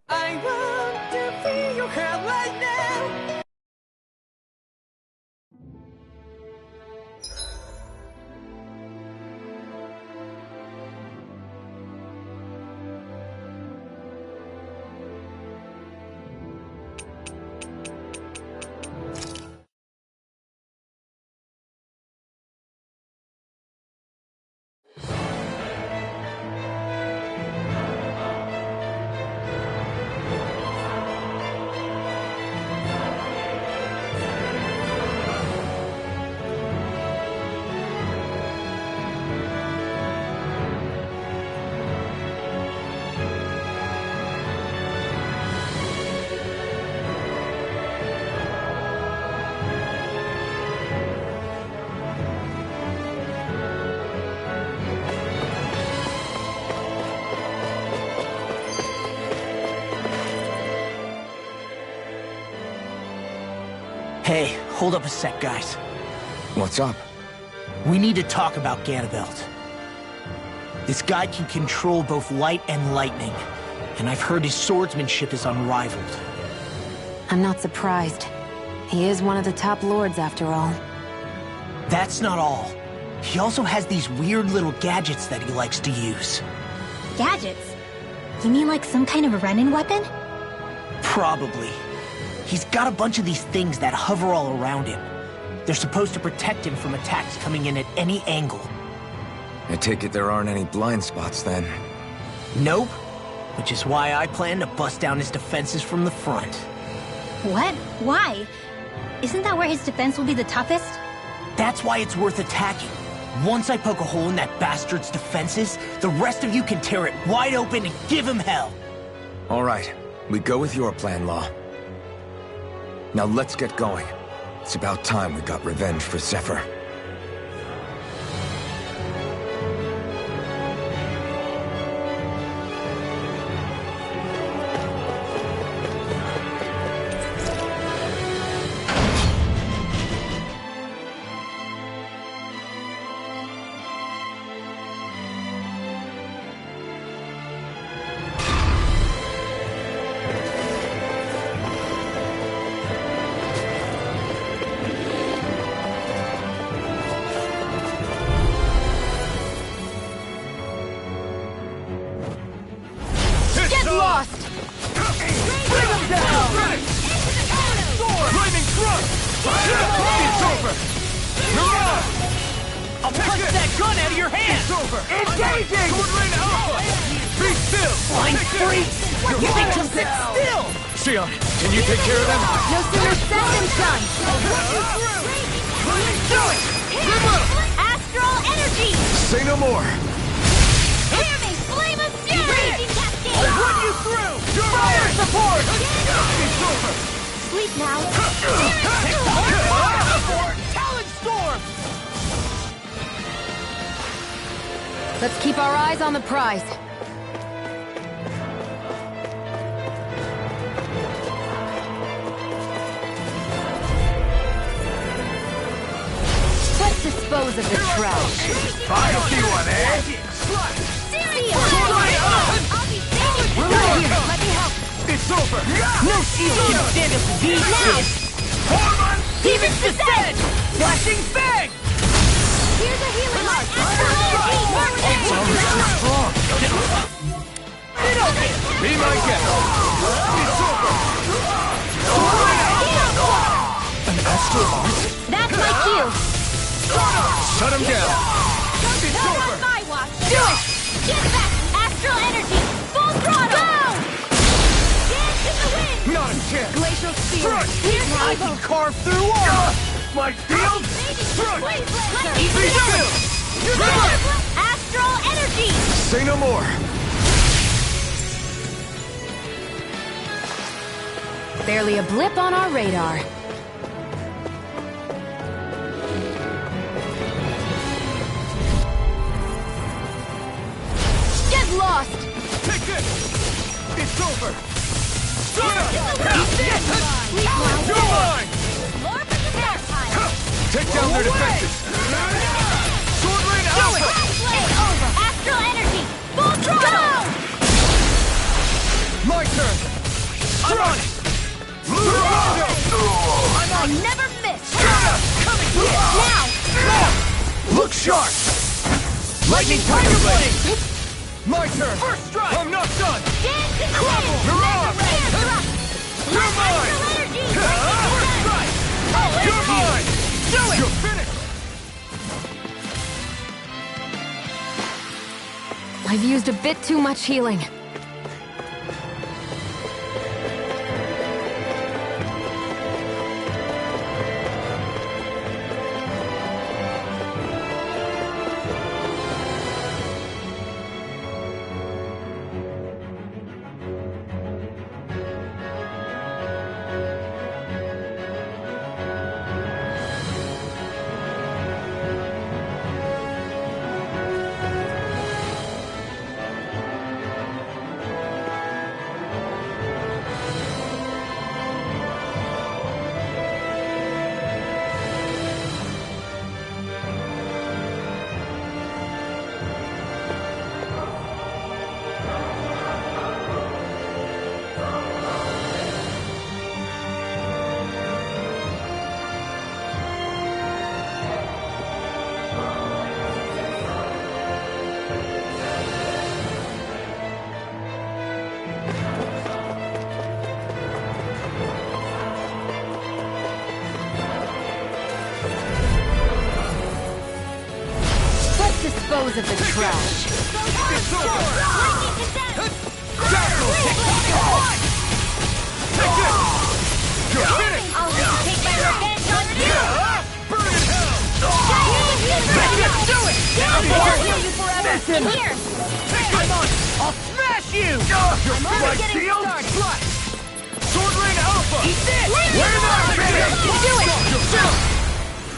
I want to feel your hand right now. Hey, hold up a sec, guys. What's up? We need to talk about Ganabelt. This guy can control both light and lightning, and I've heard his swordsmanship is unrivaled. I'm not surprised. He is one of the top lords, after all. That's not all. He also has these weird little gadgets that he likes to use. Gadgets? You mean like some kind of Renin weapon? Probably. He's got a bunch of these things that hover all around him. They're supposed to protect him from attacks coming in at any angle. I take it there aren't any blind spots then. Nope. Which is why I plan to bust down his defenses from the front. What? Why? Isn't that where his defense will be the toughest? That's why it's worth attacking. Once I poke a hole in that bastard's defenses, the rest of you can tear it wide open and give him hell. All right, we go with your plan, Law. Now let's get going. It's about time we got revenge for Zephyr. I'll punch that gun out of your hand! It's over! Engaging! Sword Rain Alpha! Be still! Flying freaks! You think to sit still! Xion, can you take care of them? No sooner said than done! Do it! Astral energy! Say no more! Hear me! Flame of fury! Raging cascade! I'll run you through! Fire support! It's over! Sleep now! Fire support! Talon Storm! Let's keep our eyes on the prize. Let's dispose of the trash. I see one, eh? Serious! I'll be saving We're right here. Let me help. It's over! No shield can stand up to these things! Demon's Descent! Flashing Fang! Here's a healing light! Astral energy! Be my guest! It's over! An astral art? That's my cue! Shut him down! It's Not over! on my watch! Do it! Get back! Astral energy! Full throttle! Go! Dance in the wind! Not a chance! Glacial spear. Here's I evil! can carve through armor! My field? Front! Be still! Astral energy! Say no more! Barely a blip on our radar. Get lost! Take this! It's over! You're mine! Lord of the Dark Tide! Take down their defenses! Sword Rain Alpha! It's over! Astral energy! Full throttle! My turn! Look sharp! Lightning Tiger Blade! My turn! First strike! I'm not done! Dance in the Crumble! wind! Mirage! Air thrust! You're mine! Astral energy! First strike! You're mine! Do it! You're finished! I've used a bit too much healing. Dispose of the trash. I'll take my revenge on you! Burn in hell! Do it! I'll heal you forever! Here! Come on! I'll smash you! You're only my getting shield! started. Slice! Sword Ring Alpha! Eat this! Where now, baby? Do it!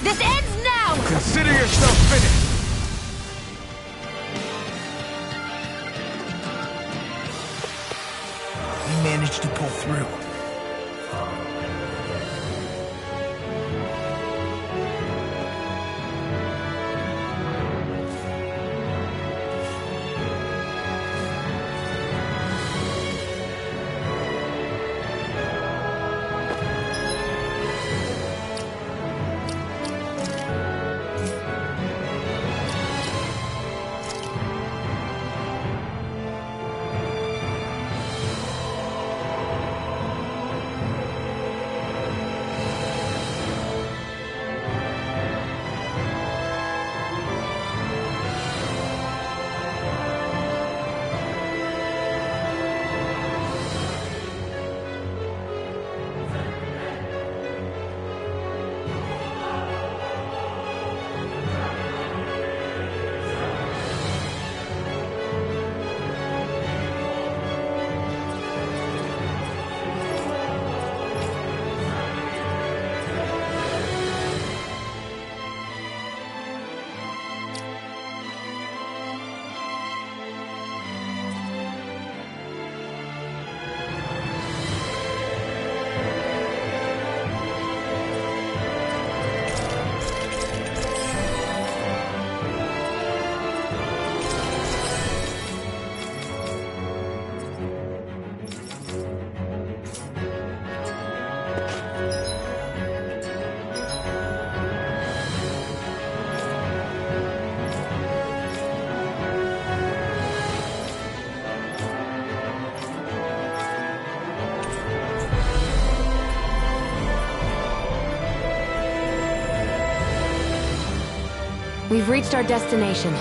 This ends now! Consider yourself finished! We managed to pull through. We've reached our destination.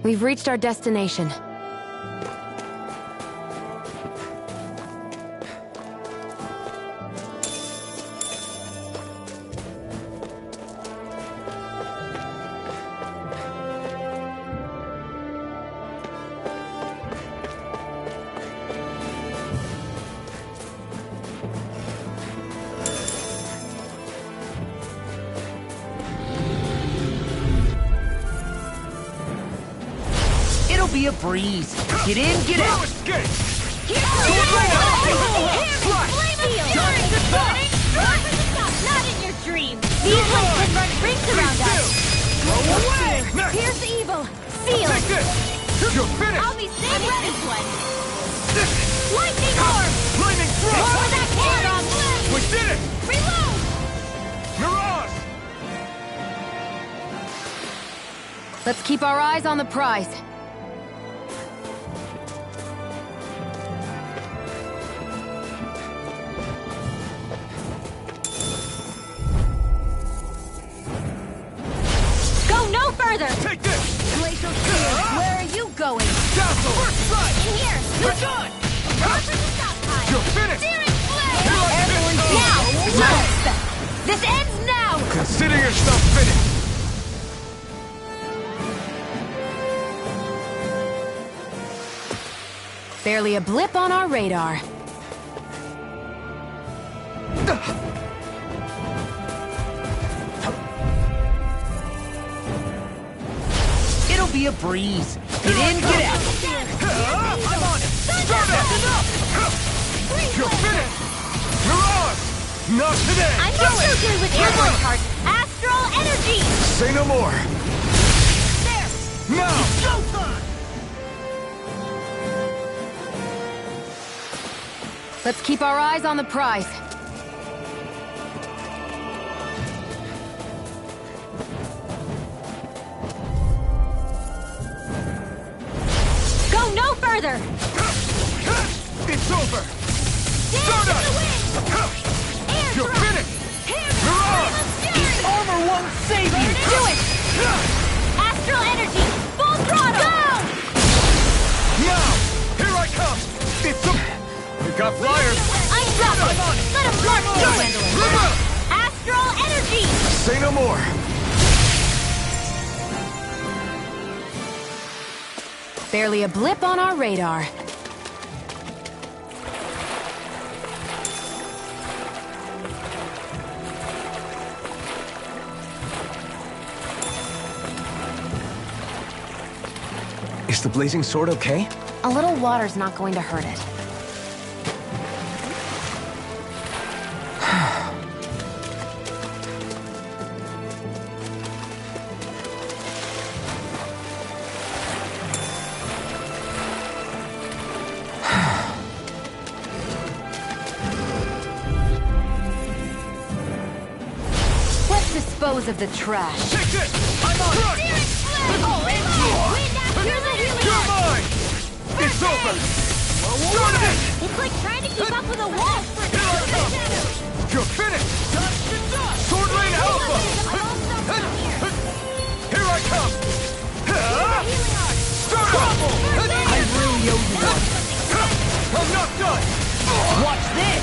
We've reached our destination. It'll be a breeze. Get in, get out. Escape! Not in your dreams! These ones can run rings around us! Go away! Next! Here's evil! Seal! Take this! You're finished! I'll be saving this one! Lightning orb! Lightning thrust! More of that cannon! We did it! Reload! Mirage! Let's keep our eyes on the prize. Go no further! Take this! Glacial Spear, where are you going? Dazzle! First strike! In here! You're done! Stop time! You're finished! Searing flare! Here I Everyone come. now! Go Yes! This ends now! Consider yourself finished! Barely a blip on our radar. It'll be a breeze. Get in, get out. I'm on it! Start it! You're finished! Mirage! Not today! I'm not so good with airborne parts. Astral energy! Say no more! Now! Showtime! Let's keep our eyes on the prize. Go no further! It's over! Dance in the wind! Air You're drop! finished! Hammer! Mirage! Fury! Armor won't save you. Do it! Astral energy! Full throttle! Go! Now! Here I come! It's a... We got flyers! Unstoppable! Let him march the handling! Astral energy! Say no more! Barely a blip on our radar. Is the blazing sword okay? A little water's not going to hurt it. Let's dispose of the trash. Take this! I'm on it! You're mine! It's over! Start it! It's like trying to keep up with a wolf! Here I come! You're finished! Sword Lane Alpha! Here I come! Start it! I really owe you one. I'm not done! Watch this.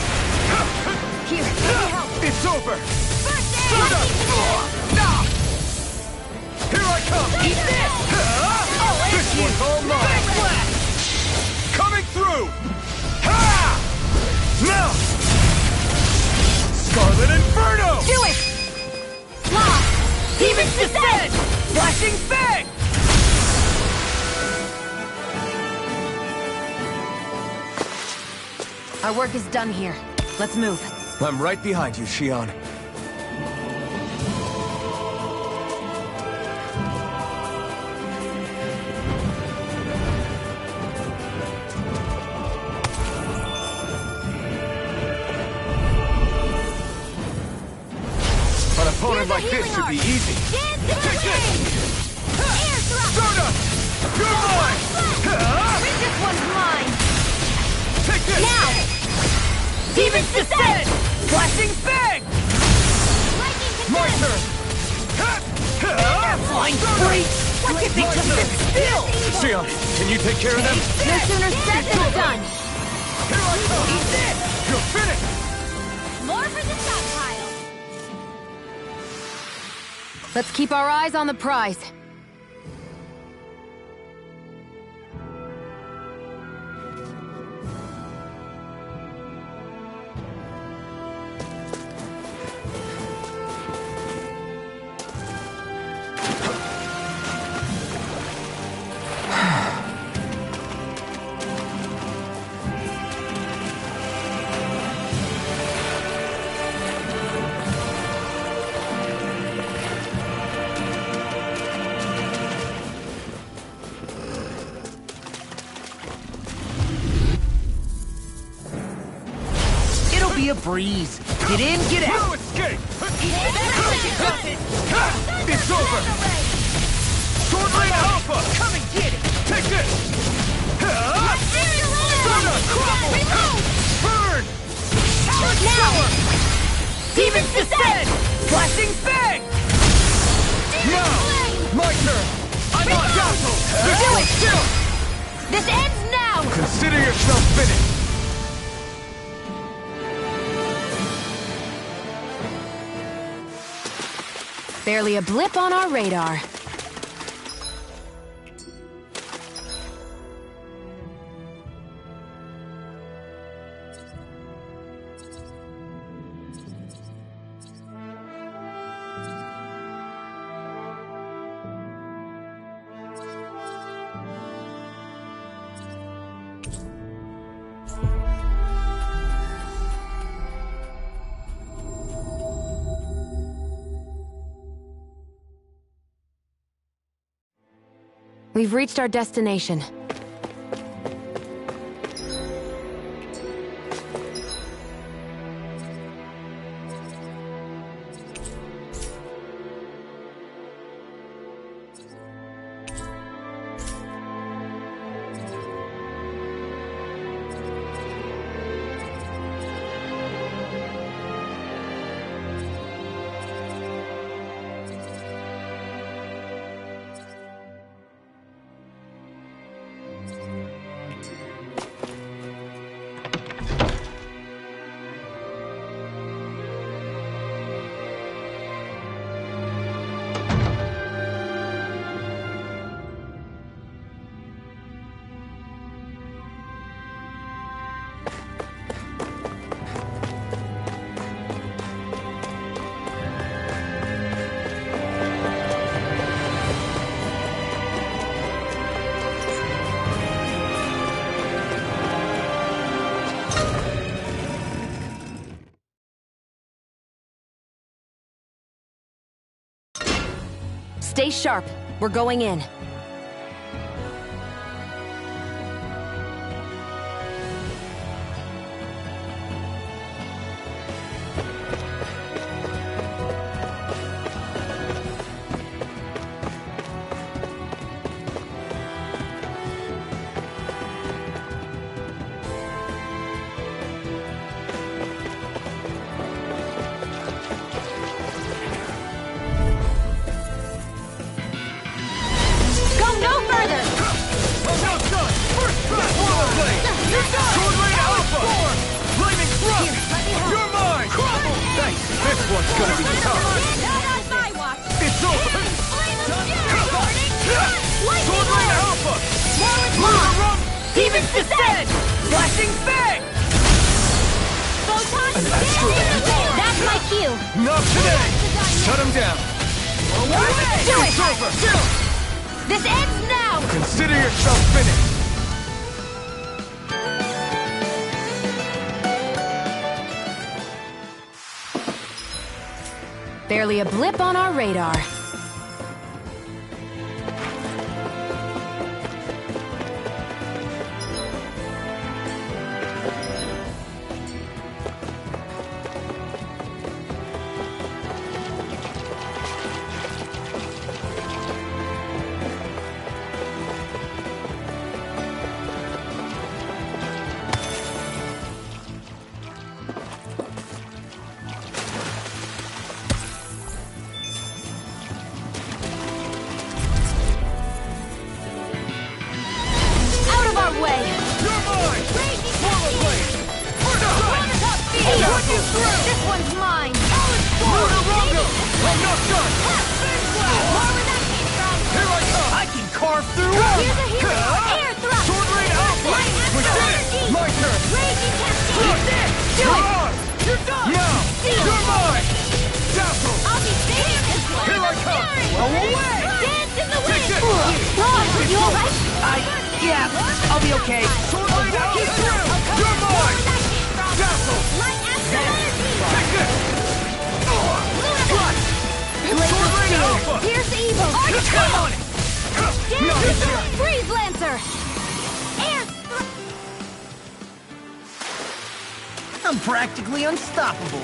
Here, let me help! It's over! First Start aid! it! Now! Here I come! Eat this. This one's all mine! Coming through! Ha! Now! Scarlet Inferno! Do it! Lost! Demon's Descent. Flashing Fang. Our work is done here. Let's move. I'm right behind you, Shion. An opponent like this should be easy. Dance in the wind! Air drop! Stardust! You're mine! This one's mine! Take this! Now! Demon's Descent. Flashing Fang. Lightning My Descent! turn! Flying Spree. Why can't they just sit still? Xion, can you take care of them? No sooner said than done. Here I come! You're finished! More for the stockpile. Let's keep our eyes on the prize. Be a breeze. Get in, get out. No escape! It's over! Sword Rain Alpha! Come and get it. Take this! Sona, crumble! Burn! Now! Demons descend! Flashing bang! Now! My turn! I'm on battle! Do it! Still! This ends now! Consider yourself finished! Barely a blip on our radar. We've reached our destination. Stay sharp. We're going in. It's gonna be tough. Not on my watch. It's over. Sword Rain Alpha. Demons descend! Flashing bang! Photon. An astral energy? That's my cue. Not today. Shut him down. Do it. It's over. This ends now. Consider yourself finished. Barely a blip on our radar. carve through Here's armor! a hero! Air thrust! Sword Rain Alpha! Light We astral did it! energy! My turn! Raging cascade! Do You're it! on! You're done! Now! Seal. You're mine! Dazzle! I'll be saving this one! Here I come. Go away! Dance in the wind! Take it. You alright? Yeah, I'll be okay. Sword Rain Alpha! You're mine! Dazzle! Light astral energy! Take it! Sword Rain Alpha! Here's evil! Come on! Dance in the wind! Freeze Lancer! Air I'm practically unstoppable.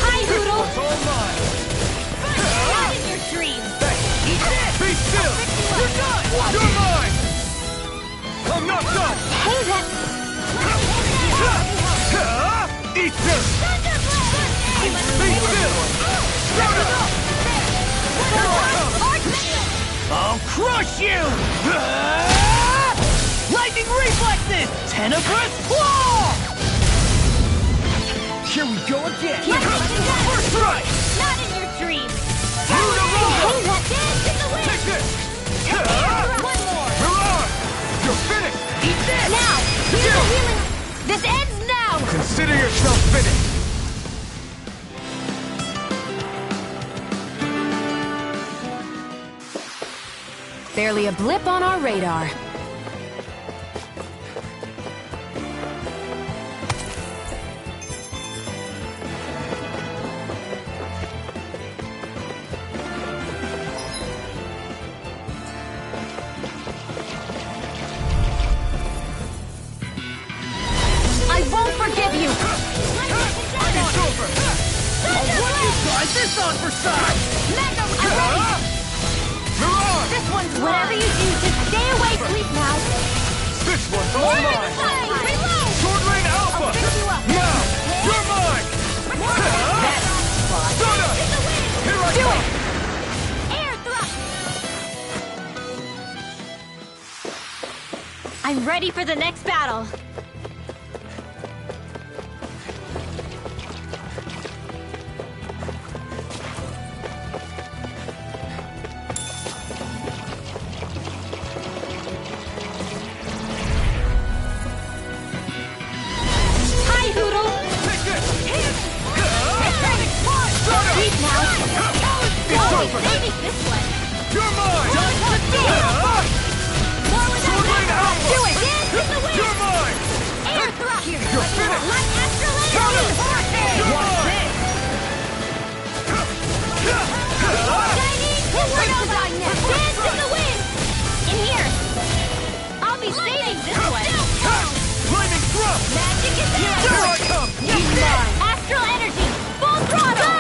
Hi, Hoodle! It's all mine! Not in your dreams! Be still! You're done! You're mine! I'm not done! Hey, that... Eat this! Be still! Shut up! I'll crush you! Lightning reflexes! Tenebrous claw! Here we go again! First strike! Not in your dreams! Lunarova! Hey, that dance in the wind! Take this! One more! Mirage! You're finished! Eat this! Now! Here's the healing... This ends now! Consider yourself finished! Barely a blip on our radar. I won't forgive you! It's over! Try this on for size! Mega, I'm ready! Mirage! This one's whatever you do, just stay away, sleep now! This one's all mine! Reload! Sword Rain Alpha! I'll pick you up. Now! You're mine! Stun us! Here I Do come! it! Air thrust! I'm ready for the next battle! Hi, Hoodle! Take this! Sleep now! It's I'll be over! saving this one! You're mine! More without Sword Rain that. Alpha! Do it! Dance in the wind! You're mine! Air thrust! You're finished! Light astral Count energy! it! Vortex! You're mine! Shining Supernova! Dance in the wind! In here! I'll be saving this one! Lightning thrust! Magic is out! Here I come! Use mine! Astral energy! Full throttle! Go!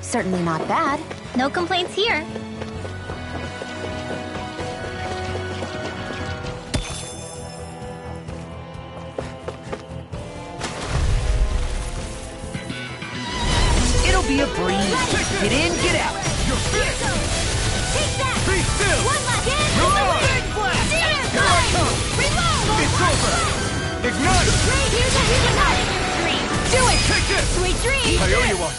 Certainly not bad. No complaints here. It'll be a breeze. Get in, get out. You're finished! Take that! Be still! One last dance in the Mirage! wind! Seer Here I Flame! come! Reload! It's over! Ignite! Here's a hidden not in your dreams! Do it! Take this! Sweet dreams! I owe you one!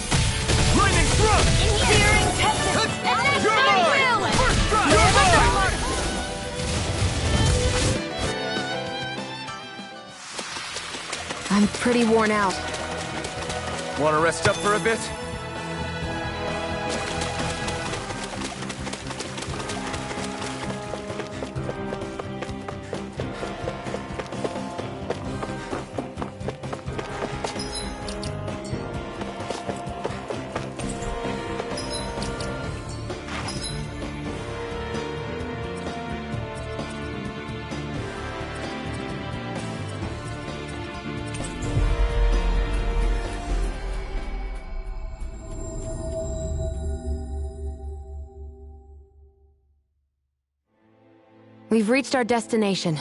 Lightning thrust! In here! Searing tempest! And next You're time mine! will! First strike! You're mine! I'm pretty worn out. Want to rest up for a bit? We've reached our destination.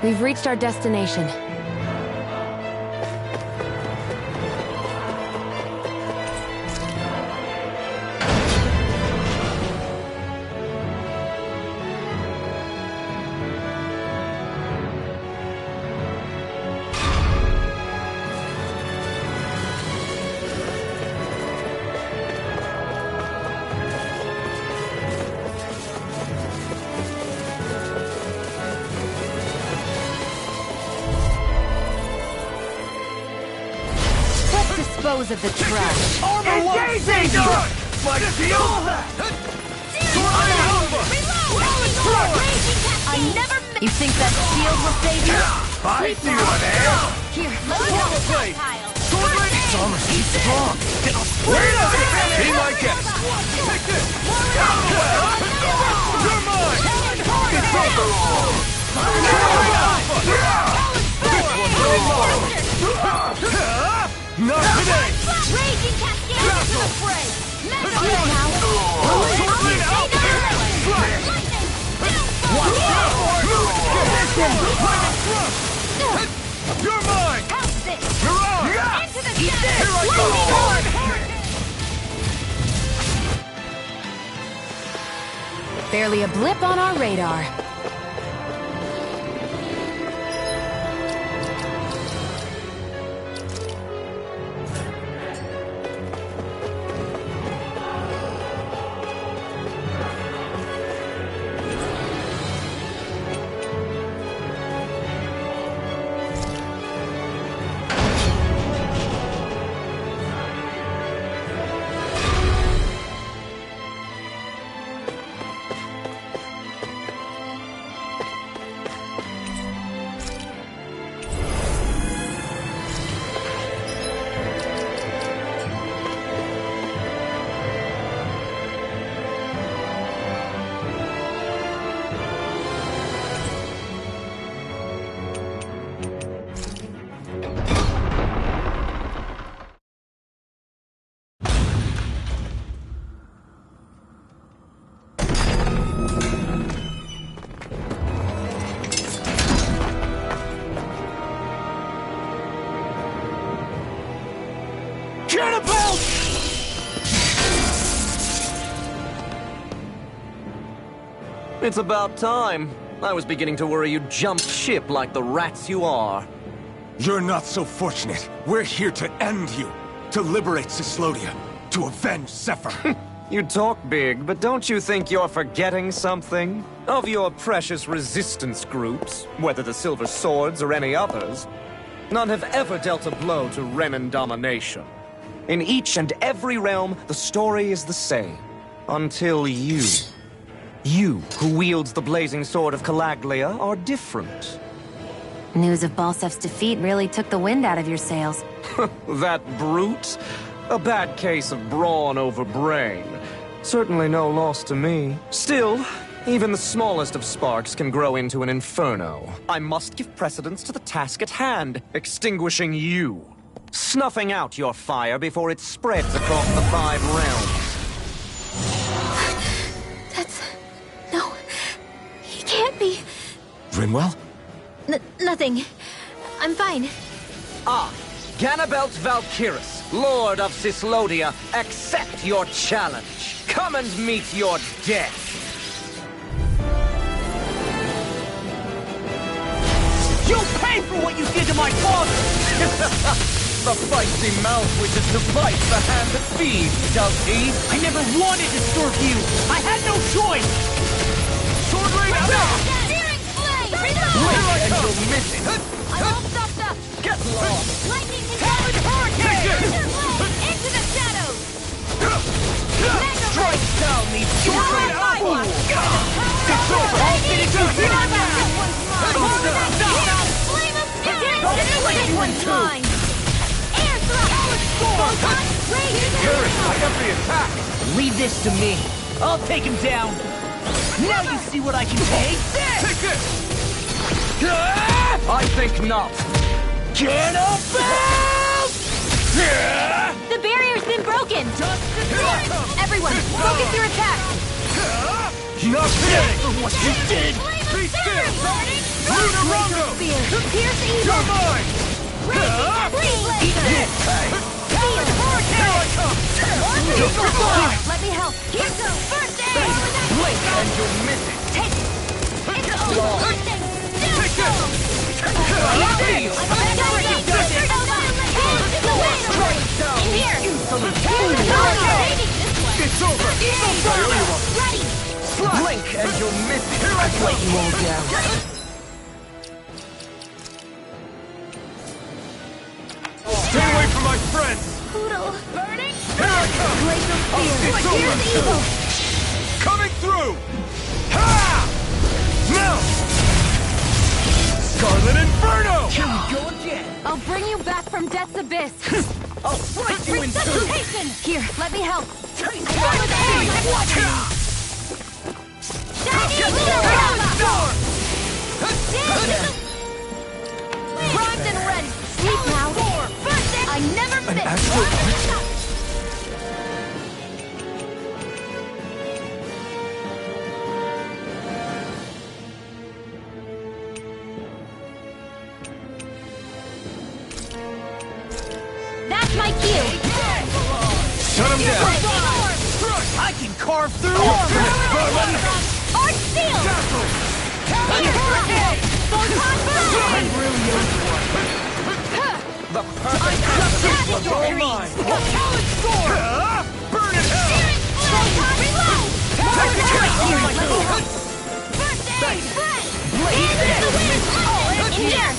We've reached our destination. Dispose of the trash. Armor won't save you! My shield! I never You think that shield will save you? I see you there! Here, Swallow blade! Sword blade! This armor's too strong! Wait a minute! Be my guest! Take this! Out of the way! You're mine! It's over! This one's so long! Not today! Raging Cascade into the fray! Mega Ray now! You're mine! How's this? You're on! Into the shadows! Here I come! barely a blip on our radar. Ganabelt! It's about time. I was beginning to worry you'd jumped ship like the rats you are. You're not so fortunate. We're here to end you. To liberate Cyslodia. To avenge Zephyr. You talk big, but don't you think you're forgetting something? Of your precious resistance groups, whether the Silver Swords or any others, none have ever dealt a blow to Renan domination. In each and every realm, the story is the same. Until you. You, who wields the blazing sword of Calaglia, are different. News of Balsef's defeat really took the wind out of your sails. That brute? A bad case of brawn over brain. Certainly no loss to me. Still, even the smallest of sparks can grow into an inferno. I must give precedence to the task at hand, extinguishing you. Snuffing out your fire before it spreads across the 5 realms. No, he can't be. Rinwell? Nothing. I'm fine. Ah, Ganabelt Valkyris, Lord of Cyslodia, accept your challenge. Come and meet your death. You'll pay for what you did to my father! The feisty mouth wishes to bite the hand that feeds, does he? I never wanted to serve you! I had no choice! Sword blade down! Searing flame! Wait, and you'll miss it. I won't stop the Get lost. lightning contained hurricane! Into the shadows! Mega Strike down these Power children. fire! It's over! I'll finish you here! Flame of fury! This one's mine! Air thrust! Hurry! I got the attack! Leave this to me. I'll take him down. Now you see what I can take. Take this! I think not. Ganabelt! The barrier's been broken! Everyone, focus your attack! Not today! For what you did! Flame Be still! Burning! Lunar Rongo! Pierce the evil! You're mine! Raging Blazer! Here I come! Let me help! Here goes! First aid! Blink and you'll miss it! Take it! It's over! First aid! Take this! In here! It's over! Ready! Blink and you'll miss it! Here I come! You all down. Stay away from my friends! Poodle! Burning! Here I come! Blaze of fear! It's Here's over. the evil! Coming through! Ha! Now! Scarlet Inferno! Here we go again. I'll bring you back from death's abyss! I'll slice you in two. Resuscitation! Here, let me help! Taste Start with air! Shiny Storm! Primed and ready! Sleep now! I never miss! That's my cue! Shut him down! I can carve through. Arch Steel! Photon I'm Burn! really over one. The perfect All mine. Talon Storm! Burn in hell! Photon Reload! First aid! Blaze in the wind! In here!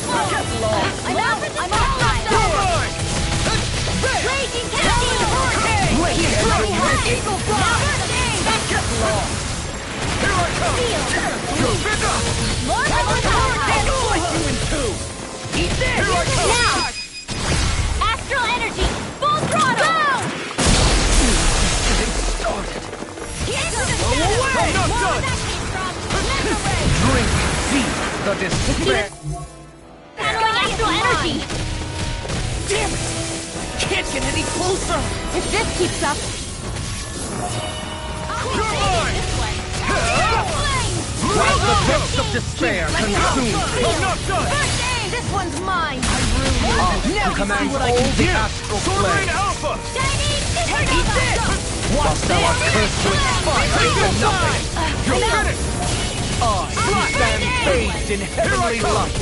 I'm out! I'm outside! Raging Cascade! Eagle Fly! Here I come! Steel! Bigger! More power! Slice you in two. Eat this. Here I come! Now! Astral Energy! Full throttle! I'm not done! Drink deep the despair. Going Astral Energy! Damn it. Can't get any closer. If this keeps up... You're mine! Let the depths of despair consume. I'm not done! First aid! This one's mine! You command all the astral Sword Rain flame. Alpha! Eat this! Whilst thou art cursed to expire for nothing. You're finished! I stand bathed in heavenly light.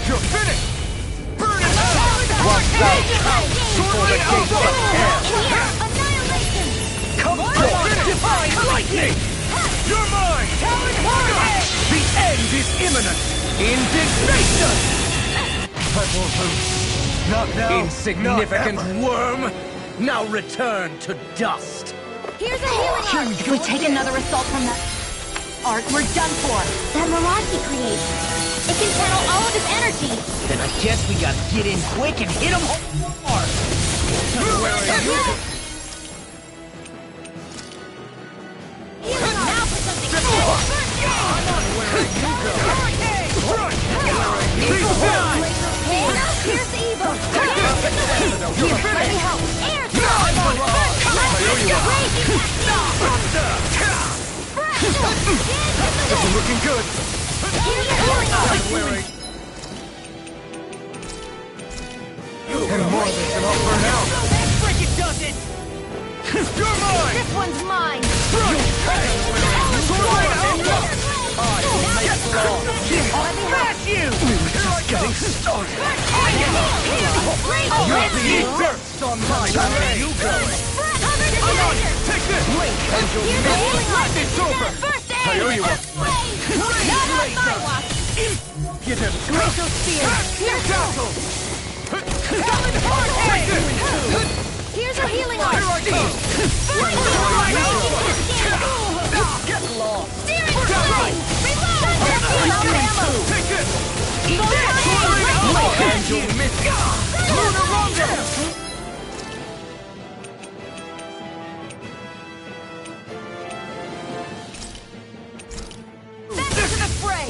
You're finished! Burn in hell! Whilst thou counts before the gates of hell. Annihilation! Come forth, divine lightning! You're mine! The end is imminent! Indignation! Purple Boots! Not now! Insignificant Not ever. worm! Now return to dust! Here's a healing arc! If we take another assault from that arc, we're done for! That mirage he creates! It can channel all of his energy! Then I guess we gotta get in quick and hit him hard. Where are you? Healing arc! Now for something Where are you going? Be still! Here's the evil! Here, let me help! Air This is looking good! And more of this, and I'll burn out! Frickin' does it. You're mine! This one's mine! Sword Rain Alpha! Let me help! You. Just getting started! You're the burst on my way! You go! Take this! And you'll miss it! It's over! First aid! I owe you one. Not on my watch! Get him! Glacial Spear! Dazzle! Take this! Here's a healing arc! Here I come! Get lost! Steering flame! Reload! Ammo! Take this! And you'll miss it! Lunar Rongo! Back into the fray!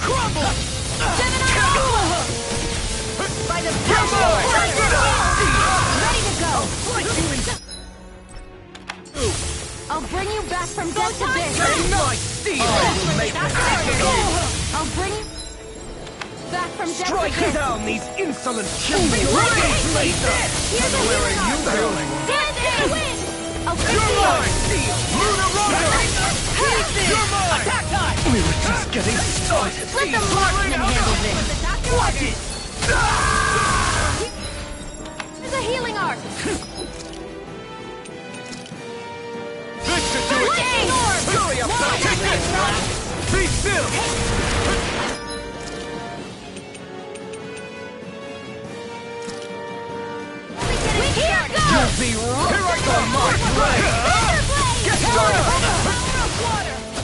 Crumble! Gemini! By the power of fire! Ready to go! I'll bring you back from death to this. My steel will make I'll bring you back from death Strike to this. down these insolent children! Here's a Where are you going? Dance in the wind! I'll fix You're you up. mine! You're mine! Attack time! We were just getting started! Let the marksman handle this. Watch it! There's a healing arc. This should do it! Lightning orb! Hurry up! Take this! Be still! Here goes! You'll be right! Here I come! My blade! Get started!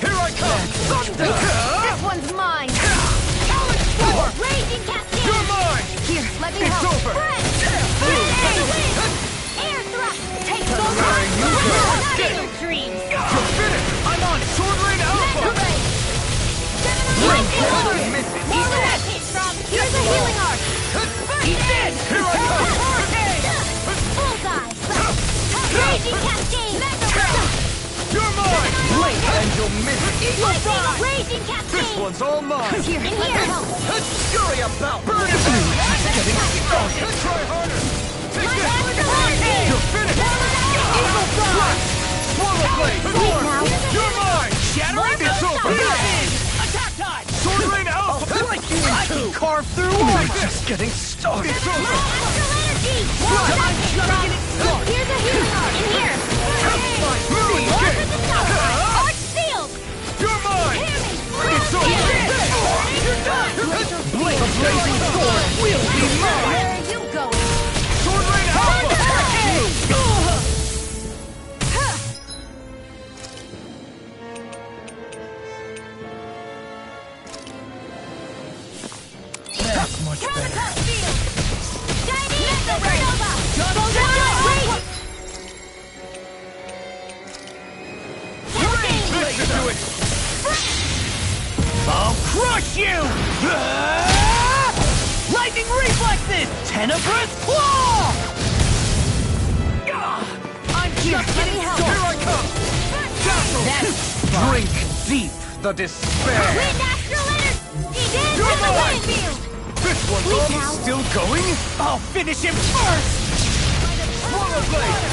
Here I come! Thunder! This one's mine! Raging cascade! You're mine! Here, let me It's help! over! Friend! Air thrust! Take those Where are you going? Not in your dreams! You're finished! I'm on it! Sword Rain Alpha! Mega Ray! Lightning orb! More rampage, Rob! Here's a healing arc! He's dead! Here I come! Bullseye! Raging cascade! You're mine! Blink and you'll miss it! Eagle Fry! Raging cascade! This one's all mine! Here, in here! Scurry about! Burn it! Getting started! Try harder! Take this! You're finished! Eagle Fry! Swallow Blade! Wait now! You're mine! Shattering! It's over! Attack time! Sword Rain Alpha! I'll break you in two! Carve through We're armor! just getting started! It's over! Astral energy! Here's a healing arc! In here! Moon Orb King! at the top! Arch sealed! You're mine! It's over! You're done! Blink of blazing sword will be mine! Where are you going? Sword Rain Alpha! That's much better. Countercut field! Guiding supernova! Wait! This should do it! I'll crush you! Lightning reflexes! Tenebrous claw! I'm just getting Here started. I come! Castle! Drink deep the despair! Wind astral energy! Dance You're in the mine! wind field! This one's Wait all now. still going? I'll finish him first! Swallow Blade!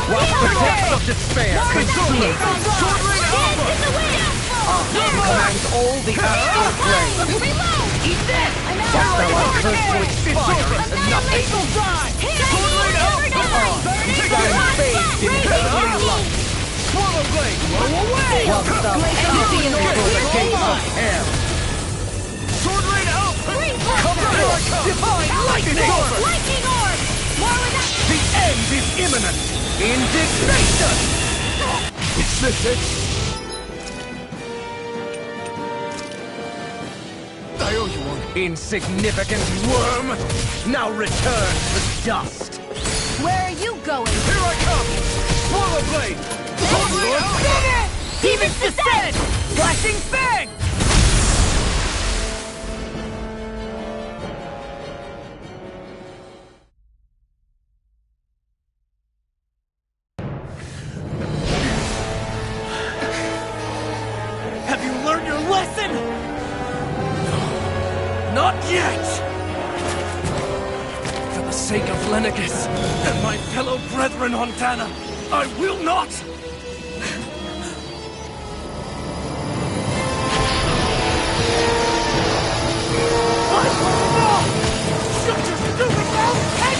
Watch the depths of despair! Consume! Sword Rain Dance Alpha! in the wind! Commands all the astral plane! Reload! Eat this! Just thou art cursed to expire into nothing! Eagle Fry! Sword Rain Alpha! Then bathed in heavenly light! Swallow Blade! Blow away! Whilst thou Empty emptiest for the gates of mine! hell! Sword Rain Alpha! Cover Here I come! Divine lightning! It's over! Lightning orb! More with that! The end is imminent! Indignation! Is this it? I owe you one. Insignificant worm! Now return to dust! Where are you going? Here I come! Swallow Blade! Sword Rain Alpha! Demon's Descent! Flashing Fang! Have you learned your lesson? No. Not yet! For the sake of Lenegis and my fellow brethren on Dana, I will not! What? No! Shut your stupid mouth and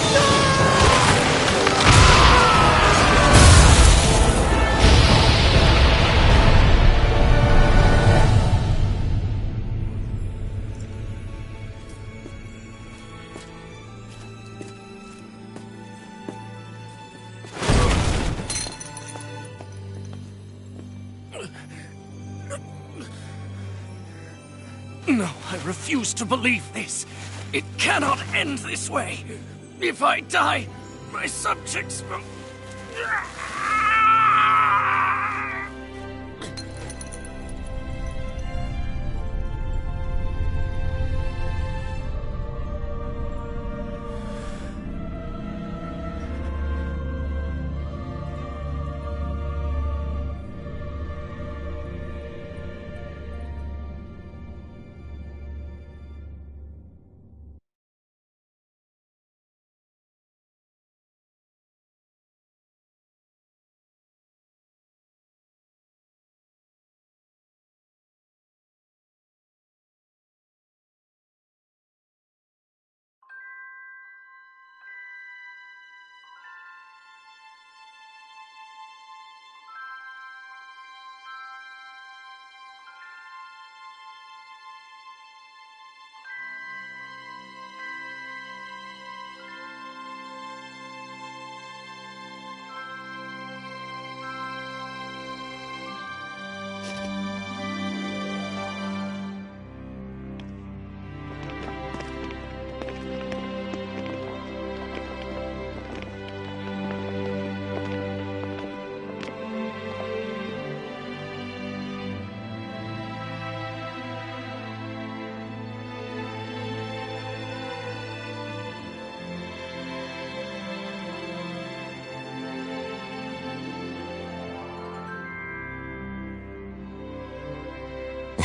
No, I refuse to believe this. It cannot end this way. If I die, my subjects will...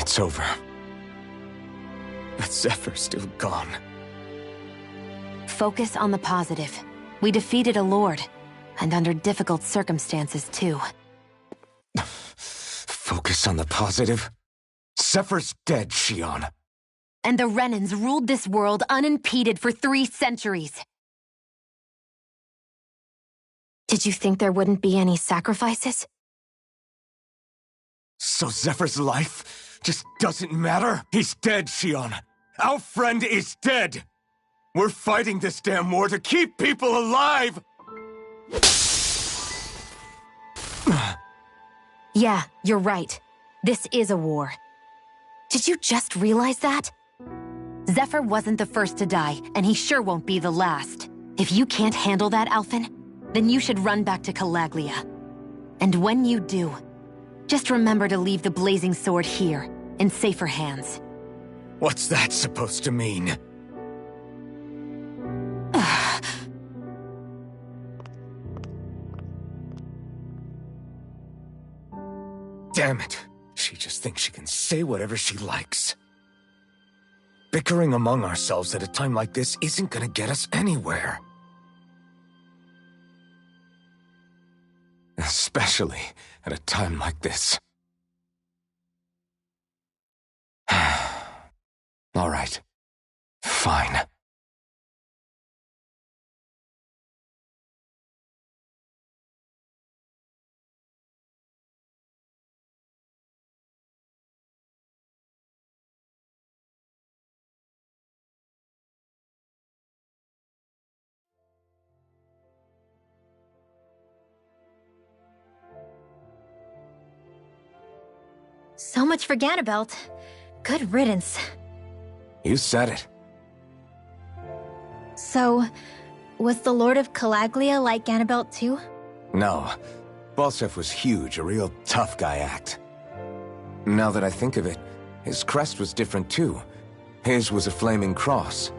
It's over. But Zephyr's still gone. Focus on the positive. We defeated a lord, and under difficult circumstances, too. Focus on the positive? Zephyr's dead, Shionne. And the Renans ruled this world unimpeded for 3 centuries. Did you think there wouldn't be any sacrifices? So Zephyr's life just doesn't matter? He's dead, Shionne. Our friend is dead. We're fighting this damn war to keep people alive! Yeah, you're right. This is a war. Did you just realize that? Zephyr wasn't the first to die, and he sure won't be the last. If you can't handle that, Alphen, then you should run back to Calaglia. And when you do, just remember to leave the blazing sword here, in safer hands. What's that supposed to mean? Damn it. She just thinks she can say whatever she likes. Bickering among ourselves at a time like this isn't gonna get us anywhere. Especially at a time like this. All right. Fine. So much for Ganabelt. Good riddance. You said it. So, was the Lord of Calaglia like Ganabelt too? No. Balseph was huge, a real tough guy act. Now that I think of it, his crest was different too. His was a flaming cross.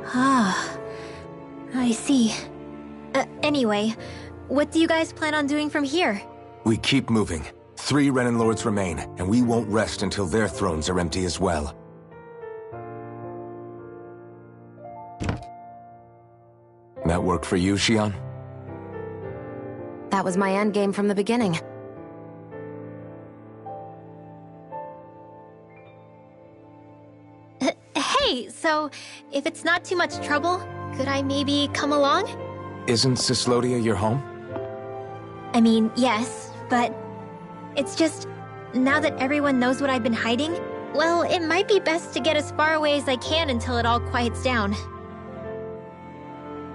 Ah, I see. Anyway, what do you guys plan on doing from here? We keep moving. 3 Renan Lords remain, and we won't rest until their thrones are empty as well. That work for you, Shionne? That was my endgame from the beginning. Hey, so if it's not too much trouble, could I maybe come along? Isn't Cyslodia your home? I mean, yes, but it's just, now that everyone knows what I've been hiding, well, it might be best to get as far away as I can until it all quiets down.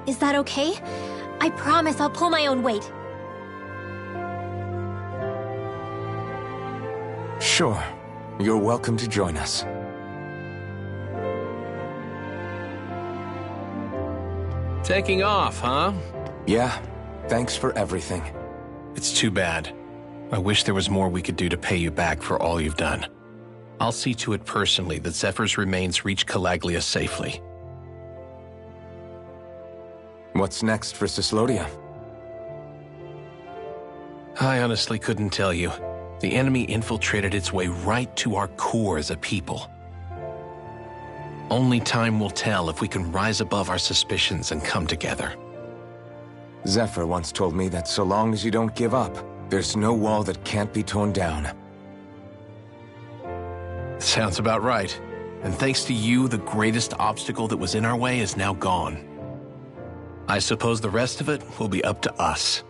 Is that okay? I promise I'll pull my own weight. Sure. You're welcome to join us. Taking off, huh? Yeah. Thanks for everything. It's too bad. I wish there was more we could do to pay you back for all you've done. I'll see to it personally that Zephyr's remains reach Calaglia safely. What's next for Cyslodia? I honestly couldn't tell you. The enemy infiltrated its way right to our core as a people. Only time will tell if we can rise above our suspicions and come together. Zephyr once told me that so long as you don't give up, there's no wall that can't be torn down. Sounds about right. And thanks to you, the greatest obstacle that was in our way is now gone. I suppose the rest of it will be up to us.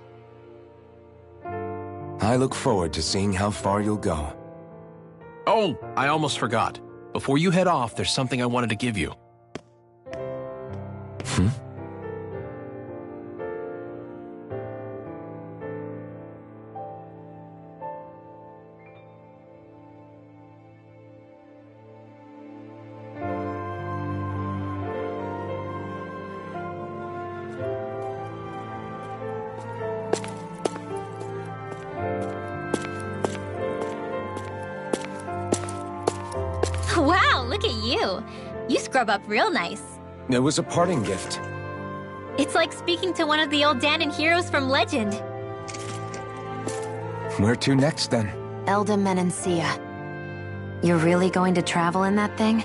I look forward to seeing how far you'll go. Oh, I almost forgot. Before you head off, there's something I wanted to give you. Wow, look at you. You scrub up real nice. It was a parting gift. It's like speaking to one of the old Dahnan heroes from legend. Where to next, then? Elde Menancia. You're really going to travel in that thing?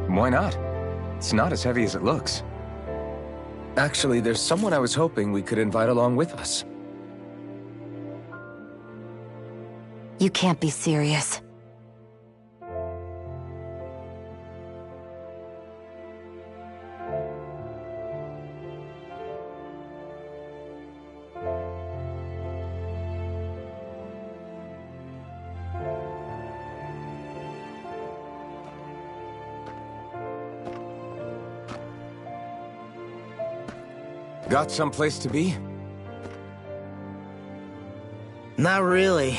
Why not? It's not as heavy as it looks. Actually, there's someone I was hoping we could invite along with us. You can't be serious. Got someplace to be? Not really.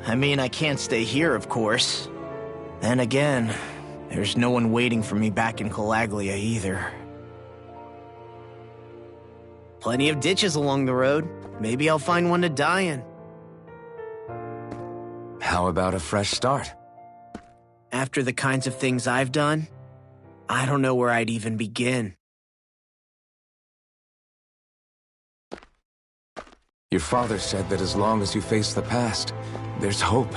I mean, I can't stay here, of course. Then again, there's no one waiting for me back in Calaglia either. Plenty of ditches along the road. Maybe I'll find one to die in. How about a fresh start? After the kinds of things I've done, I don't know where I'd even begin. Your father said that as long as you face the past, there's hope.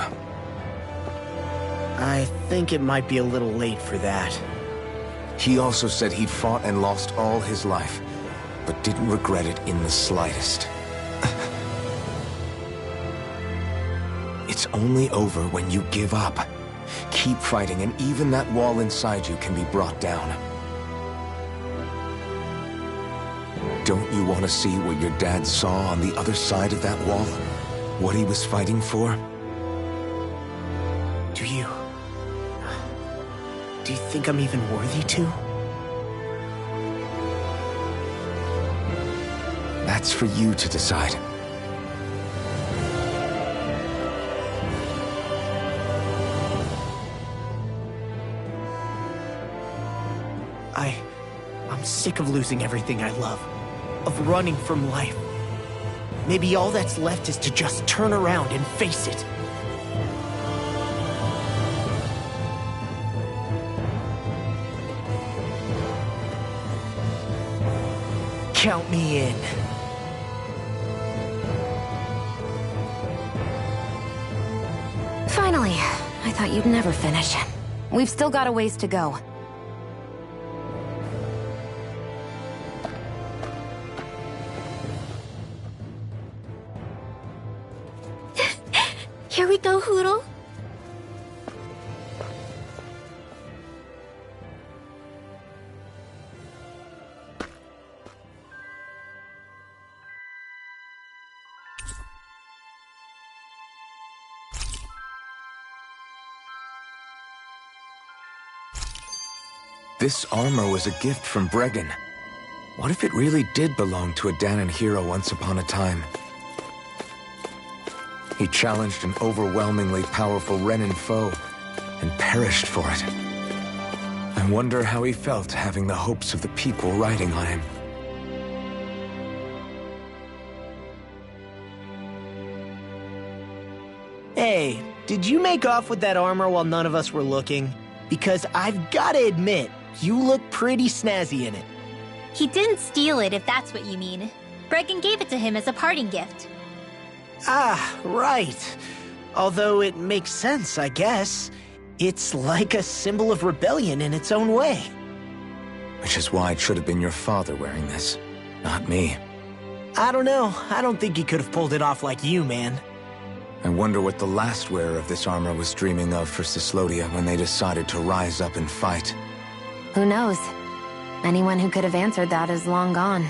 I think it might be a little late for that. He also said he'd fought and lost all his life, but didn't regret it in the slightest. It's only over when you give up. Keep fighting, and even that wall inside you can be brought down. Don't you want to see what your dad saw on the other side of that wall? What he was fighting for? Do you think I'm even worthy to? That's for you to decide. I'm sick of losing everything I love. Of running from life. Maybe all that's left is to just turn around and face it. Count me in. Finally, I thought you'd never finish. We've still got a ways to go. Here we go, Hootle. This armor was a gift from Bregan. What if it really did belong to a Dahnan hero once upon a time? He challenged an overwhelmingly powerful Renan foe, and perished for it. I wonder how he felt having the hopes of the people riding on him. Hey, did you make off with that armor while none of us were looking? Because I've gotta admit, you look pretty snazzy in it. He didn't steal it, if that's what you mean. Bregan gave it to him as a parting gift. Ah, right. Although it makes sense, I guess. It's like a symbol of rebellion in its own way. Which is why it should have been your father wearing this, not me. I don't know. I don't think he could have pulled it off like you, man. I wonder what the last wearer of this armor was dreaming of for Cyslodia when they decided to rise up and fight. Who knows? Anyone who could have answered that is long gone.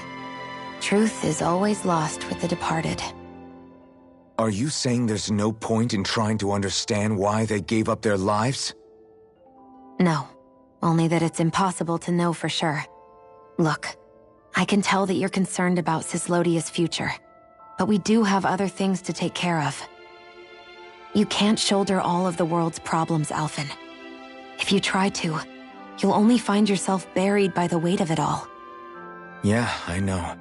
Truth is always lost with the departed. Are you saying there's no point in trying to understand why they gave up their lives? No, only that it's impossible to know for sure. Look, I can tell that you're concerned about Cyslodia's future, but we do have other things to take care of. You can't shoulder all of the world's problems, Alphen. If you try to, you'll only find yourself buried by the weight of it all. Yeah, I know.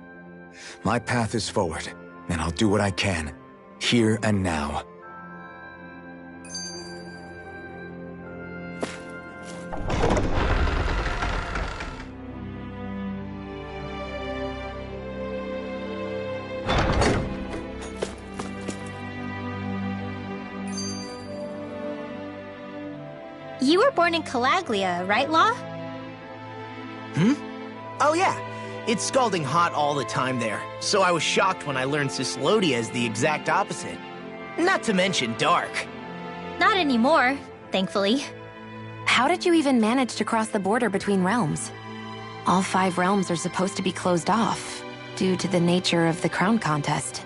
My path is forward, and I'll do what I can, here and now. You were born in Calaglia, right, Law? Oh yeah, it's scalding hot all the time there, so I was shocked when I learned Cyslodia is the exact opposite. Not to mention dark. Not anymore, thankfully. How did you even manage to cross the border between realms? All 5 realms are supposed to be closed off, due to the nature of the crown contest.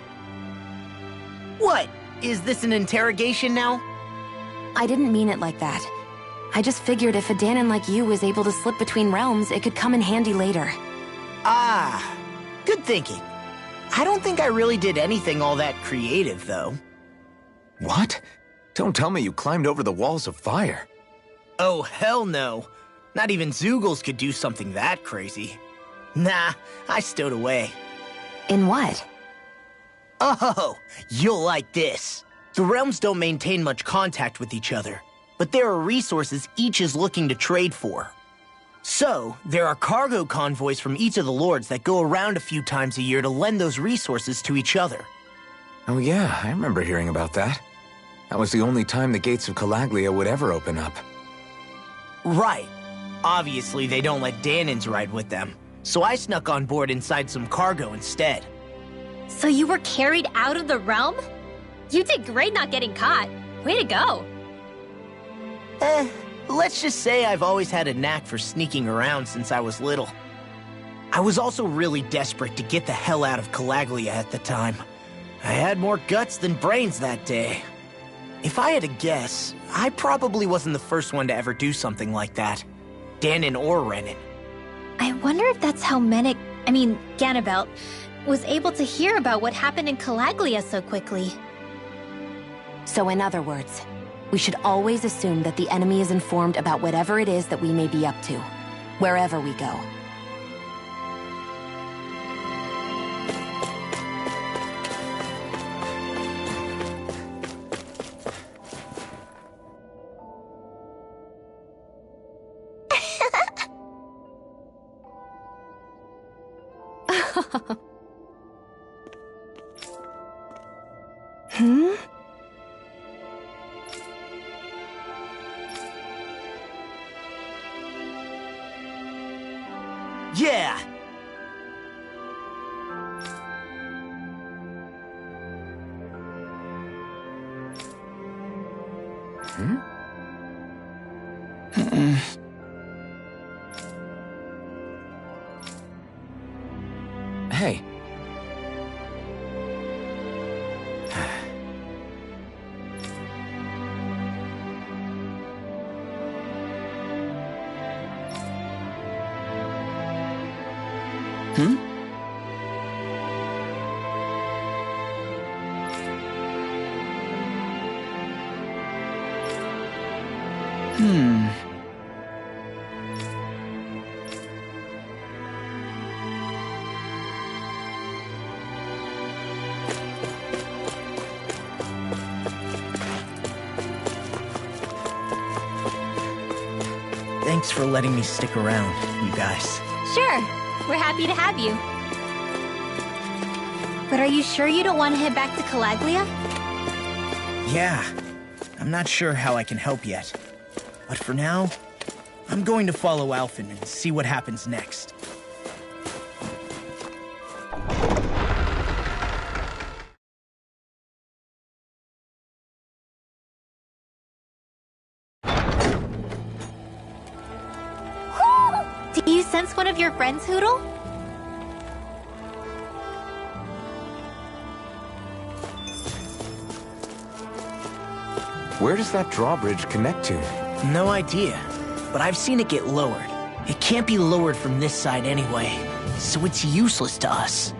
What? Is this an interrogation now? I didn't mean it like that. I just figured if a Danon like you was able to slip between realms, it could come in handy later. Ah, good thinking. I don't think I really did anything all that creative, though. What? Don't tell me you climbed over the walls of fire. Oh, hell no. Not even Zeugles could do something that crazy. Nah, I stowed away. In what? Oh, you'll like this. The realms don't maintain much contact with each other, but there are resources each is looking to trade for. So, there are cargo convoys from each of the lords that go around a few times a year to lend those resources to each other. Oh yeah, I remember hearing about that. That was the only time the gates of Calaglia would ever open up. Right. Obviously, they don't let Danons ride with them, so I snuck on board inside some cargo instead. So you were carried out of the realm? You did great not getting caught. Way to go. Let's just say I've always had a knack for sneaking around since I was little. I was also really desperate to get the hell out of Calaglia at the time. I had more guts than brains that day. If I had to guess, I probably wasn't the first one to ever do something like that. Danon or Renan. I wonder if that's how Ganabelt, was able to hear about what happened in Calaglia so quickly. So in other words, we should always assume that the enemy is informed about whatever it is that we may be up to, wherever we go. Yeah! Hey. Thanks for letting me stick around, you guys. Sure, we're happy to have you. But are you sure you don't want to head back to Calaglia? Yeah, I'm not sure how I can help yet. But for now, I'm going to follow Alphen and see what happens next. Do you sense one of your friends, Hootle? Where does that drawbridge connect to? No idea, but I've seen it get lowered. It can't be lowered from this side anyway, so it's useless to us.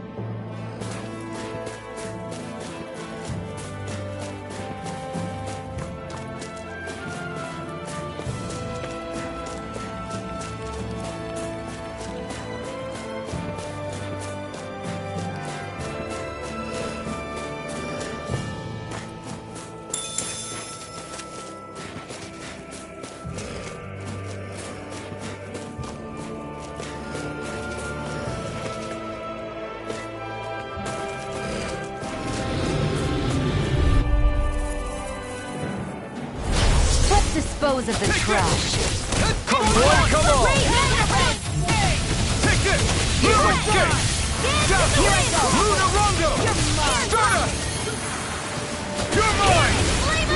Let's dispose of the trash. Come on, come on! Take this! Luna Gate! Luna Rondo! Stardust! You're mine!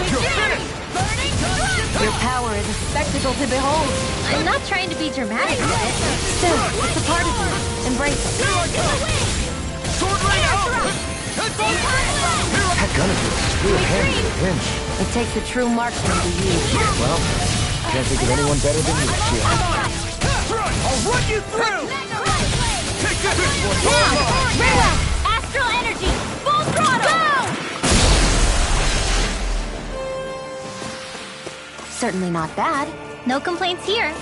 You're finished! Your power is a spectacle to behold. I'm not trying to be dramatic with it. Still, it's a part of you. Embrace it. Here I come! Sword Rain out! That gun of yours is real handy in a pinch. It takes a true marksman to use. Well, can't think of anyone better than you, Shield. I'll run you through! Take this! Farewell! Astral energy! Full throttle! Certainly not bad. No complaints here.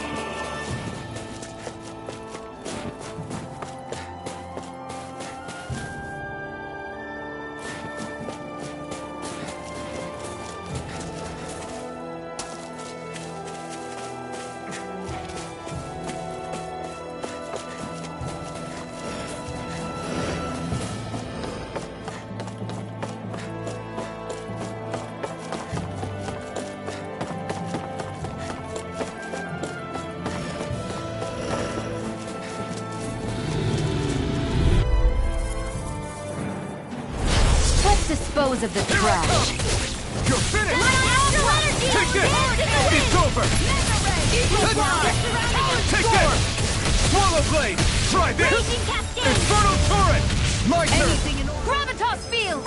Dispose of the trash. You're finished! Take this! It's over! Take this! Swallow Blade! Try this! Inferno Turret! My turn! Gravitas field!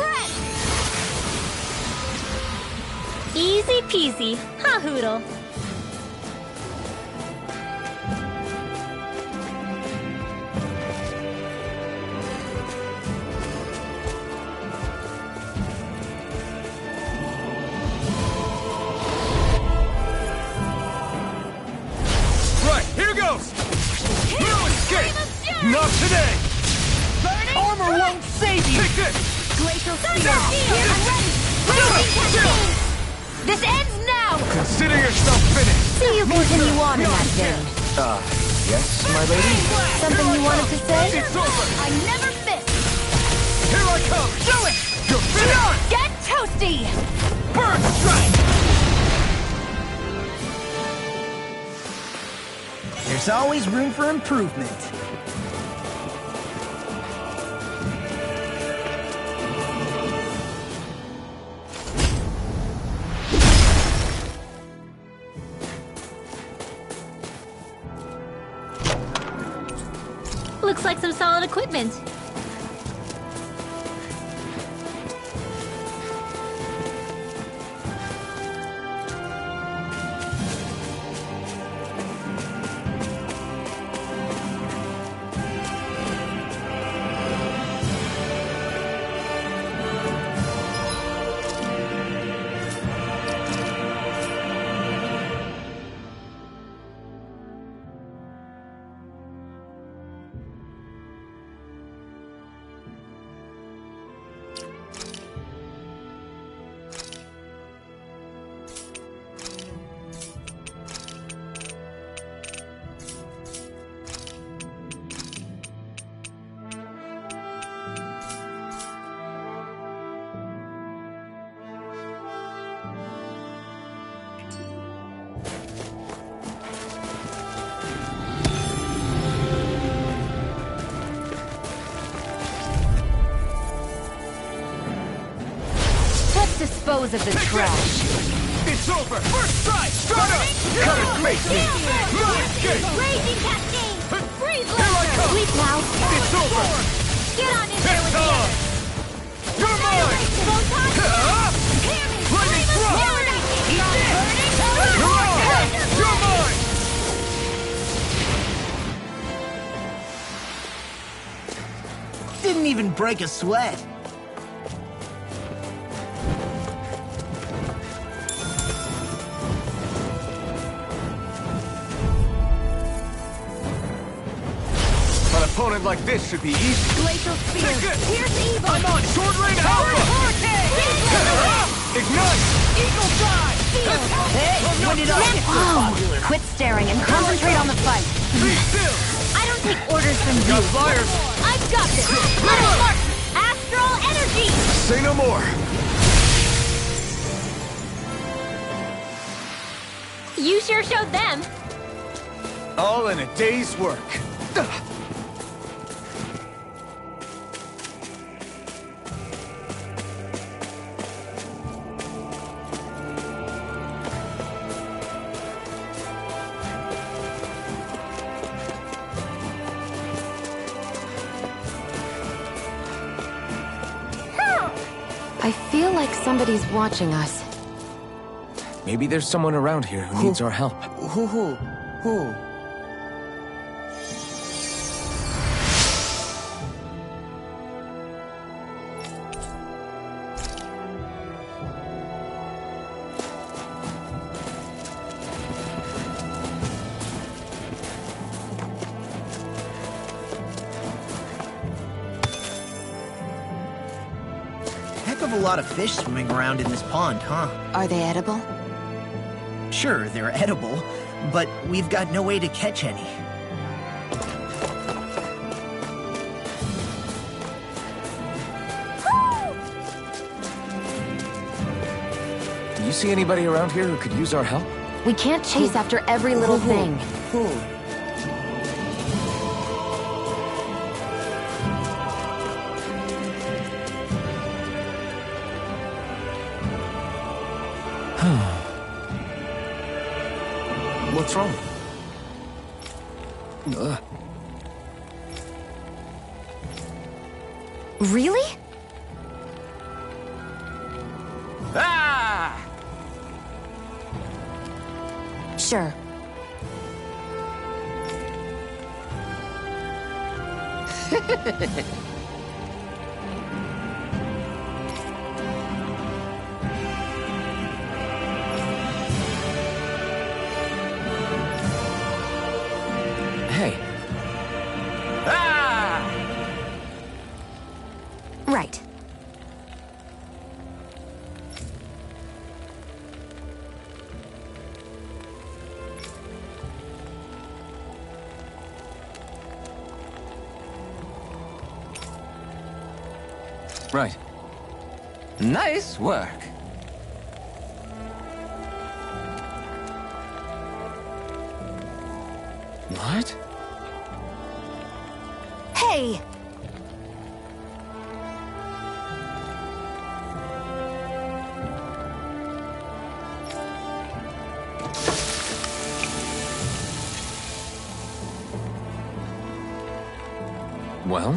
Easy peasy. Ha Hoodle. Not today! Armor won't save you! Take this! Glacial Spear! This ends now! Consider yourself finished! See you continue on in that vein. Yes, my lady? Something you wanted to say? It's over! I never miss! Here I come! Do it! You're finished! Get toasty! Bird strike! There's always room for improvement. Looks like some solid equipment. Dispose of the trash. It's over! First strike! Stardust! Cut it, face me! Raging Cascade! Freeze Here I come! Sleep now. It's over! Get on in there with the on! others! You're mine! Flaming thrust! You're mine! Didn't even break a sweat. An opponent like this should be easy. Glacial Spear. Take it! Here's evil. I'm on Sword Rain Alpha! Ignite! Eagle Drive! Hey, when did I get so popular? Quit staring and concentrate on the fight. Be still! I don't take orders from you. Got fires! I've got this! Let it mark! Astral energy! Say no more! You sure showed them. All in a day's work. I feel like somebody's watching us. Maybe there's someone around here who needs our help. Who? Heck of a lot of fish swimming around in this pond, huh? Are they edible? Sure, they're edible, but we've got no way to catch any. Do you see anybody around here who could use our help? We can't chase after every little thing. What's wrong? Really? Ah! Sure. Hey, Ah! Right. right. Nice work. What? Hey! Well?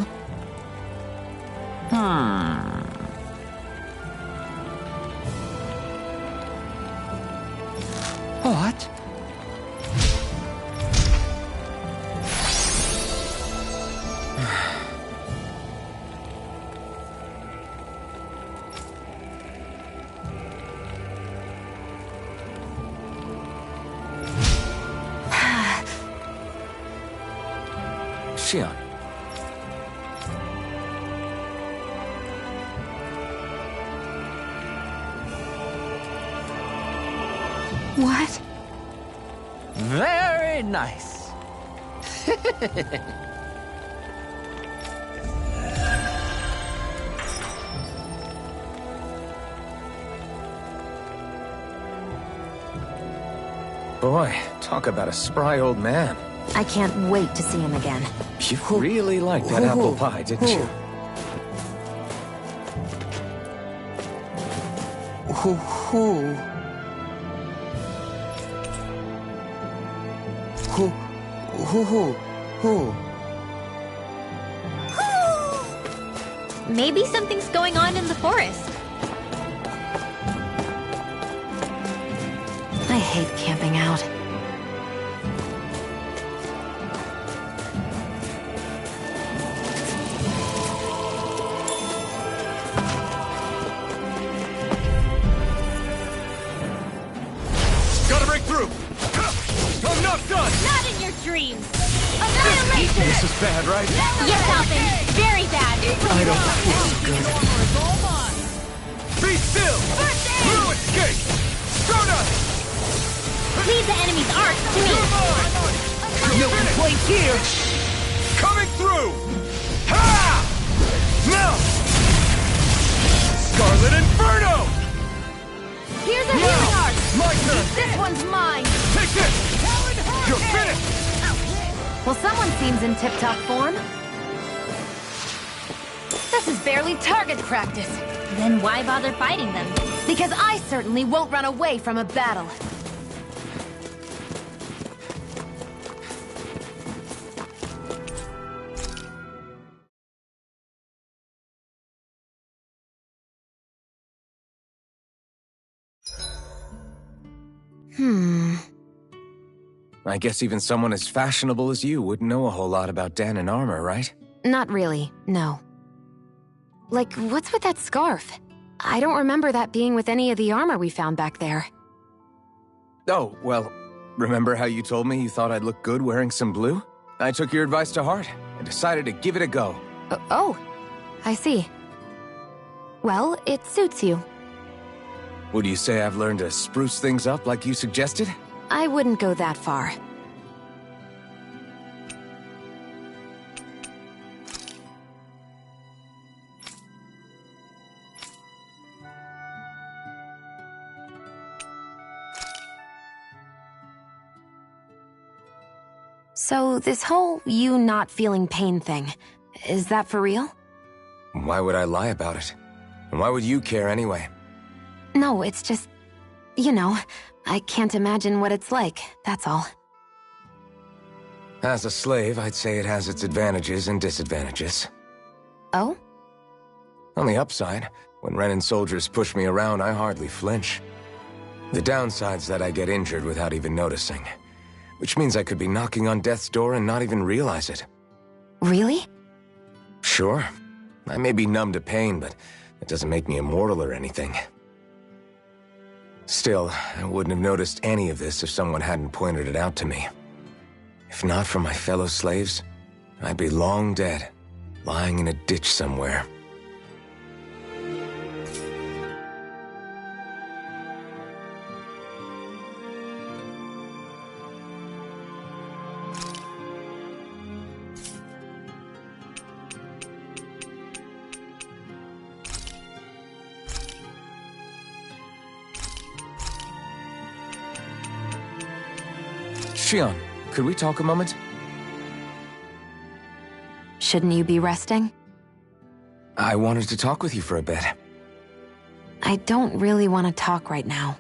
What? Xion. What? Very nice. Boy, talk about a spry old man. I can't wait to see him again. You really liked that apple pie, didn't you? Maybe something's going on in the forest. I hate camping out. Gotta break through. I'm not done. Not in your dreams. Annihilation! This is bad, right? Yes, Alvin. Very bad. I don't feel good. Be still. No escape. Stardust. Leave the enemy's arc to me. No complaints here! Coming through. Ha! Now. Scarlet Inferno. Here's a healing arc. My turn! This one's mine! Take this! You're finished! Well, someone seems in tip-top form. This is barely target practice. Then why bother fighting them? Because I certainly won't run away from a battle. I guess even someone as fashionable as you wouldn't know a whole lot about Dahnan armor, right? Not really, no. Like, what's with that scarf? I don't remember that being with any of the armor we found back there. Oh, well, remember how you told me you thought I'd look good wearing some blue? I took your advice to heart and decided to give it a go. Oh, I see. Well, it suits you. Would you say I've learned to spruce things up like you suggested? I wouldn't go that far. So, this whole you not feeling pain thing, is that for real? Why would I lie about it? And why would you care anyway? No, it's just... You know, I can't imagine what it's like, that's all. As a slave, I'd say it has its advantages and disadvantages. Oh? On the upside, when Renan soldiers push me around, I hardly flinch. The downside's that I get injured without even noticing. Which means I could be knocking on death's door and not even realize it. Really? Sure. I may be numb to pain, but it doesn't make me immortal or anything. Still, I wouldn't have noticed any of this if someone hadn't pointed it out to me. If not for my fellow slaves, I'd be long dead, lying in a ditch somewhere. Shionne, could we talk a moment? Shouldn't you be resting? I wanted to talk with you for a bit. I don't really want to talk right now.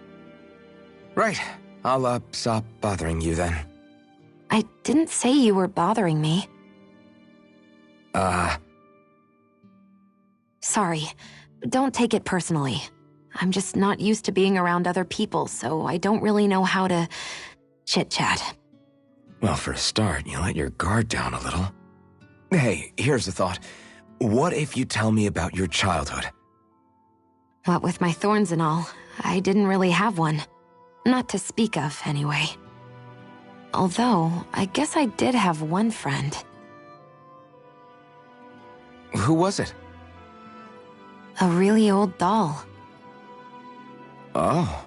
Right. I'll, stop bothering you then. I didn't say you were bothering me. Sorry. Don't take it personally. I'm just not used to being around other people, so I don't really know how to chit-chat. Well, for a start, you let your guard down a little. Hey, here's a thought. What if you tell me about your childhood? What with my thorns and all, I didn't really have one. Not to speak of, anyway. Although, I guess I did have one friend. Who was it? A really old doll. Oh.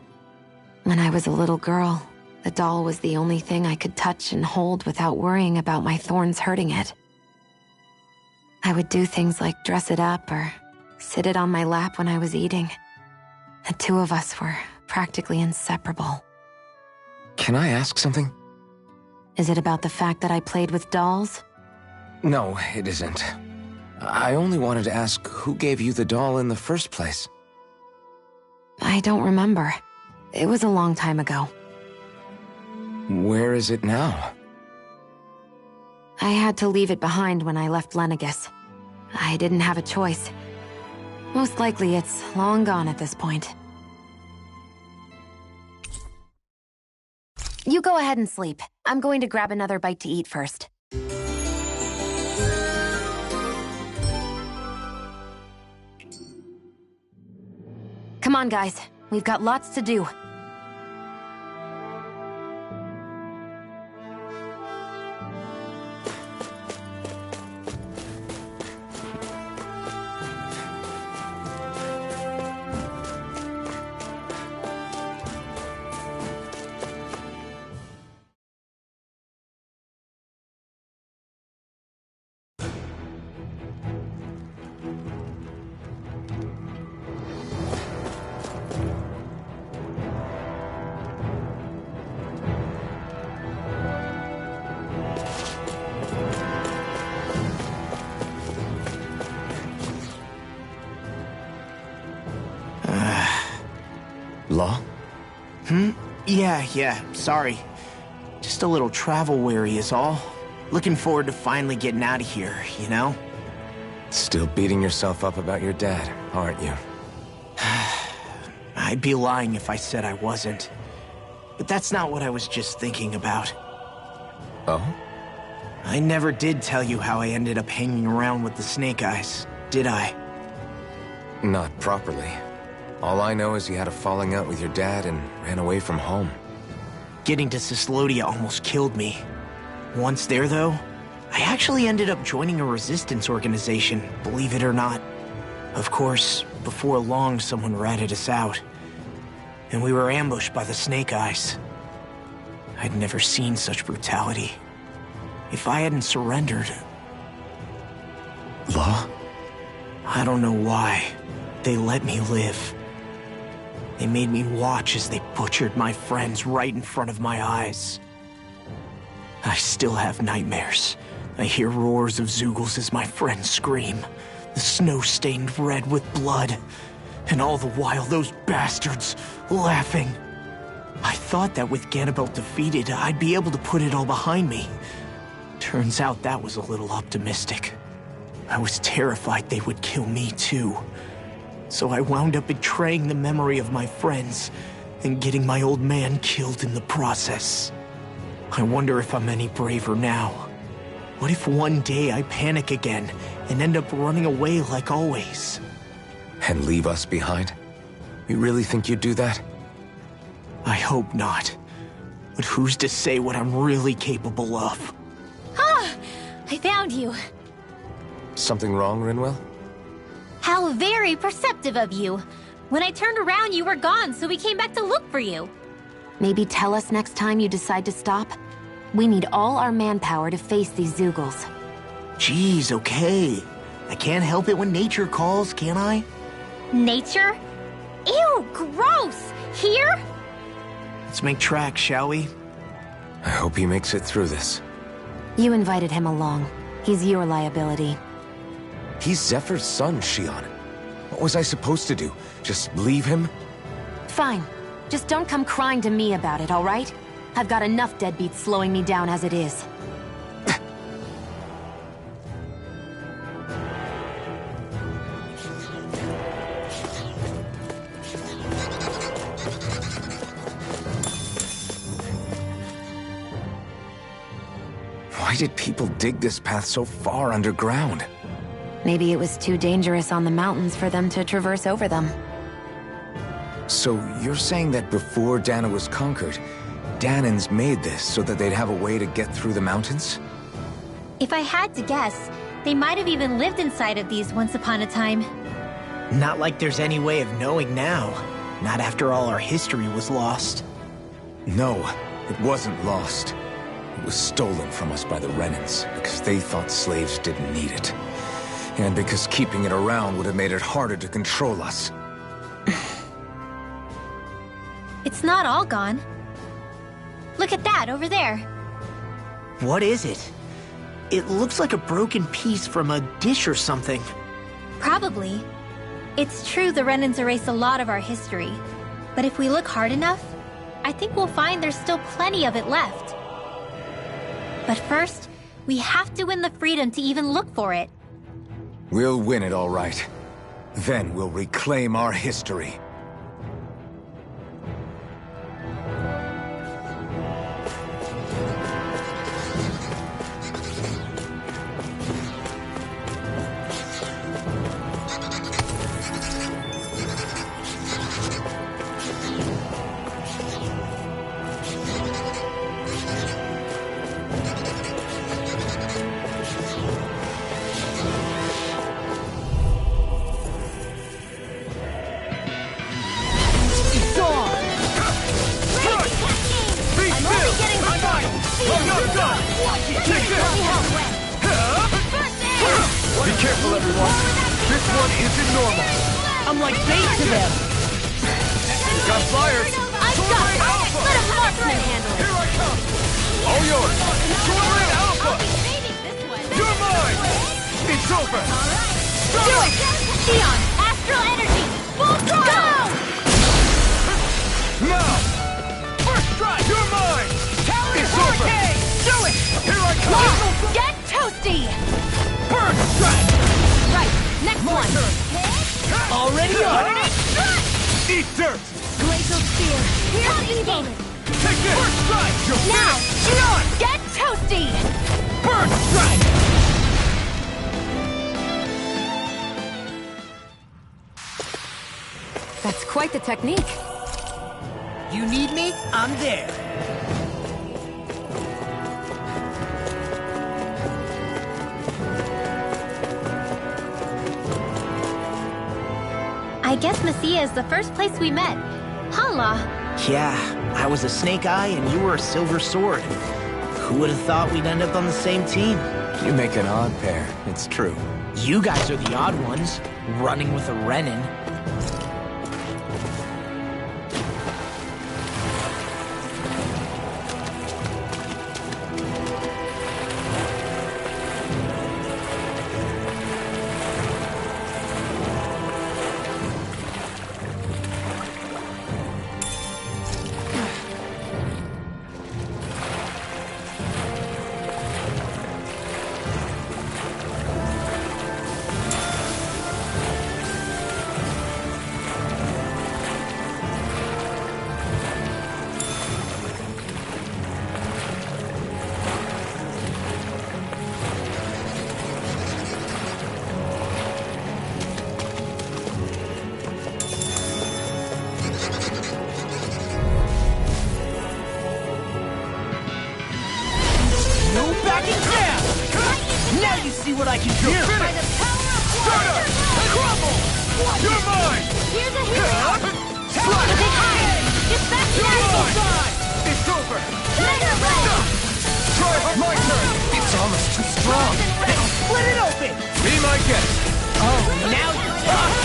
When I was a little girl, the doll was the only thing I could touch and hold without worrying about my thorns hurting it. I would do things like dress it up or sit it on my lap when I was eating. The two of us were practically inseparable. Can I ask something? Is it about the fact that I played with dolls? No, it isn't. I only wanted to ask who gave you the doll in the first place. I don't remember. It was a long time ago. Where is it now? I had to leave it behind when I left Lenegis. I didn't have a choice. Most likely it's long gone at this point. You go ahead and sleep. I'm going to grab another bite to eat first. Come on, guys. We've got lots to do. Yeah, sorry. Just a little travel weary is all. Looking forward to finally getting out of here, you know? Still beating yourself up about your dad, aren't you? I'd be lying if I said I wasn't. But that's not what I was just thinking about. Oh? I never did tell you how I ended up hanging around with the Snake Eyes, did I? Not properly. All I know is you had a falling out with your dad and ran away from home. Getting to Cyslodia almost killed me. Once there, though, I actually ended up joining a resistance organization, believe it or not. Of course, before long, someone ratted us out. And we were ambushed by the Snake Eyes. I'd never seen such brutality. If I hadn't surrendered... Law? I don't know why. They let me live. They made me watch as they butchered my friends right in front of my eyes. I still have nightmares. I hear roars of Zeugles as my friends scream. The snow stained red with blood. And all the while, those bastards laughing. I thought that with Ganabelt defeated, I'd be able to put it all behind me. Turns out that was a little optimistic. I was terrified they would kill me too. So I wound up betraying the memory of my friends and getting my old man killed in the process. I wonder if I'm any braver now. What if one day I panic again and end up running away like always? And leave us behind? You really think you'd do that? I hope not. But who's to say what I'm really capable of? Ah! I found you. Something wrong, Rinwell? How very perceptive of you. When I turned around, you were gone, so we came back to look for you. Maybe tell us next time you decide to stop? We need all our manpower to face these Zeugles. Jeez, okay. I can't help it when nature calls, can I? Nature? Ew, gross! Here? Let's make tracks, shall we? I hope he makes it through this. You invited him along. He's your liability. He's Zephyr's son, Shion. What was I supposed to do? Just leave him? Fine. Just don't come crying to me about it, all right? I've got enough deadbeats slowing me down as it is. Why did people dig this path so far underground? Maybe it was too dangerous on the mountains for them to traverse over them. So you're saying that before Dahna was conquered, Dahnans made this so that they'd have a way to get through the mountains? If I had to guess, they might have even lived inside of these once upon a time. Not like there's any way of knowing now. Not after all our history was lost. No, it wasn't lost. It was stolen from us by the Renans, because they thought slaves didn't need it. And because keeping it around would have made it harder to control us. It's not all gone. Look at that over there. What is it? It looks like a broken piece from a dish or something. Probably. It's true the Renans erased a lot of our history. But if we look hard enough, I think we'll find there's still plenty of it left. But first, we have to win the freedom to even look for it. We'll win it, all right. Then we'll reclaim our history. Be careful, everyone. This one isn't normal. I'm like bait to them. We got flyers. I've got it! Let a marksman handle it! Here I come. All yours. Torrent Alpha. You're mine. It's over. Do it! Sion, astral energy! Full throttle! Now. Already on! Eat dirt! Glacial Spear. Here's the evil. Take this! First strike! You're Now, finished! get toasty! First strike! That's quite the technique. You need me? I'm there. I guess Messia is the first place we met. Hala. Yeah, I was a Snake Eye and you were a Silver Sword. Who would have thought we'd end up on the same team? You make an odd pair, it's true. You guys are the odd ones, running with a Renin. Now you see what I can do! You're By the finished! power of Shut up! Crumble! You're mine! Here's a hero! Slap! The big eye! Get back to You're that! mine! It's over! Tiger Blade! Try hard, my turn! It's almost too strong. Split it open! Be my guest! Oh, now you're talking!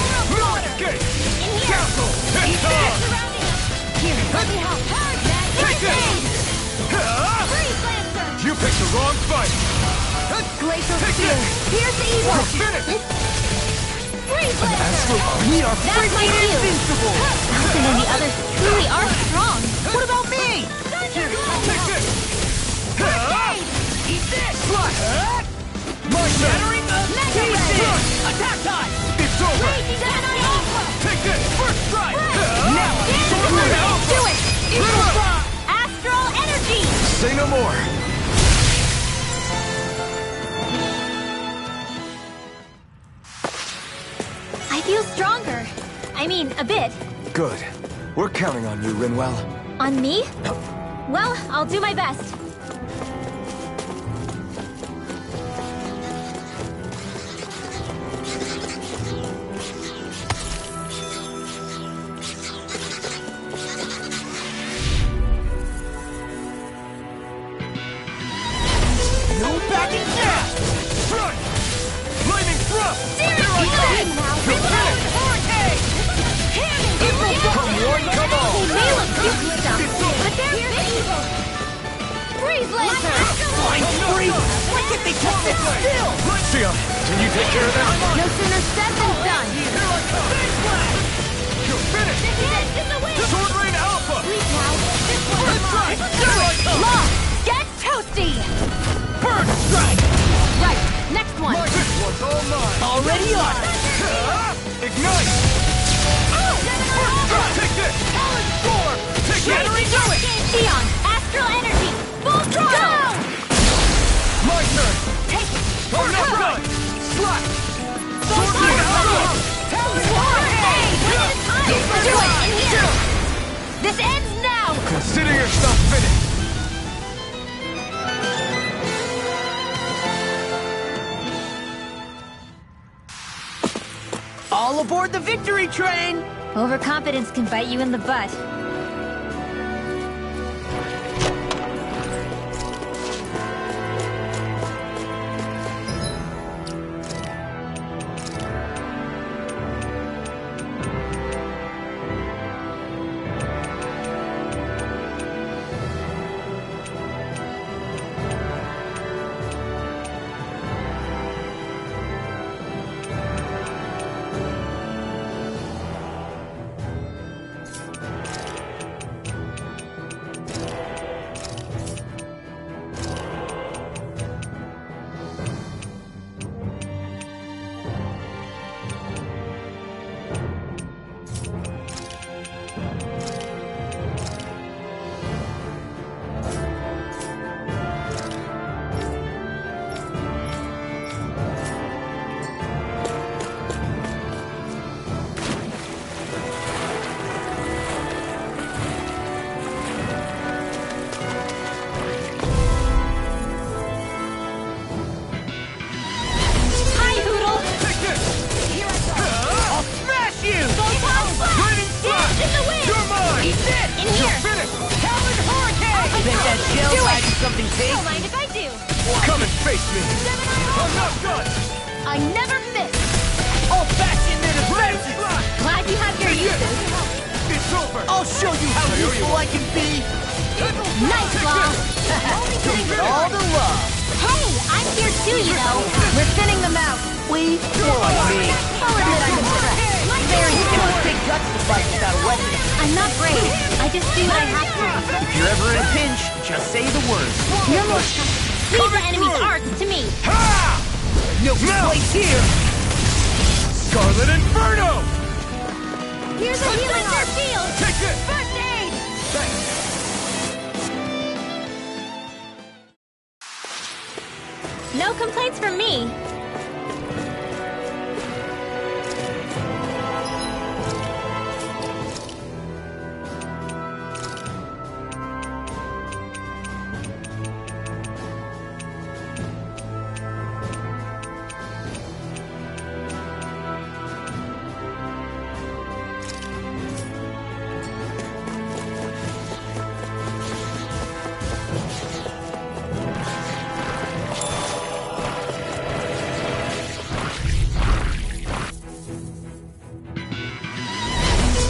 Escape! In here! Castle! Hit They're on! surrounding us! Here, let me help! Take this! Freeze Lancer! You picked the wrong fight! Glacial Take Spear! this! Here's the evil! You're finished! Freeze Lancer! We are That's my freaking cue! invincible! Nelson and the others truly are strong! What about me? Take this! Eat this! Slash! My turn! Shattering of Mega pieces! Ray! Attack time! It's over! Raging Gemini Alpha! Take this! First strike! Now, Sword Blade Alpha! Do it! Little Rock! Astral Energy! Say no more. I feel stronger. I mean, a bit. Good. We're counting on you, Rinwell. On me? Well, I'll do my best. No backing down! Front! Flaming thrust! Here Here I come! now! You're finished! Come one, come all! They may look cute and stuff, but they're evil! Freeze Lancer! Flying free! Why can't they just sit still? Sion, can you take care of that? No sooner said than done! Here I come! You're finished! This is the win! Sword Rain Alpha! Sleep now! This one's mine! Here I come! Lost! Get toasty! Burn strike! Right, next one! This one's all mine! Already on! Ignite! First strike! Take this! Storm! Take Shattering this! Dark! Sion! Astral Energy! Full throttle! My turn! Take it! I'm not done! Slap! Sword Rain Alpha! Do it! In here! This ends now! Consider yourself finished! All aboard the victory train! Overconfidence can bite you in the butt. something tasty. Don't mind if I do. Come and face me! I'm not done! I never miss! Old-fashioned inefficiency. Glad you have your uses. It's over! I'll show you how useful I can be. Nice, Law. All the love. Hey, I'm here too, you know. We're thinning them out. We more like me. I'll admit I'm impressed. Very It good. would take guts to fight without a weapon. I'm not brave. I just do what I have to. If you're ever in a pinch, just say the word. No more. Leave the enemy's arts to me. Ha! No place here. Scarlet Inferno! Here's a healing art. Field. Take it! First aid. No complaints from me.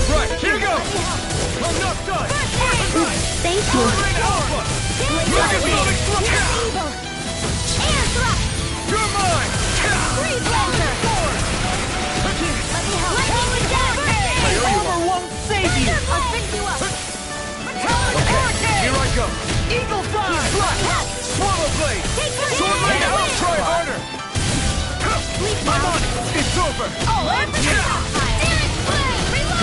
Right, here goes! I'm not done! Thank you. Rain Alpha! Megasonic Thrust! Evil. Air thrust. You're mine! Freeze laser. Lightning down. Armor won't save you. I'll fix you up. Here I go! Eagle dive. Swallow Blade! Take your Sword Blade hand. out! Try harder! I'm on it! It's over! Oh, I'm Here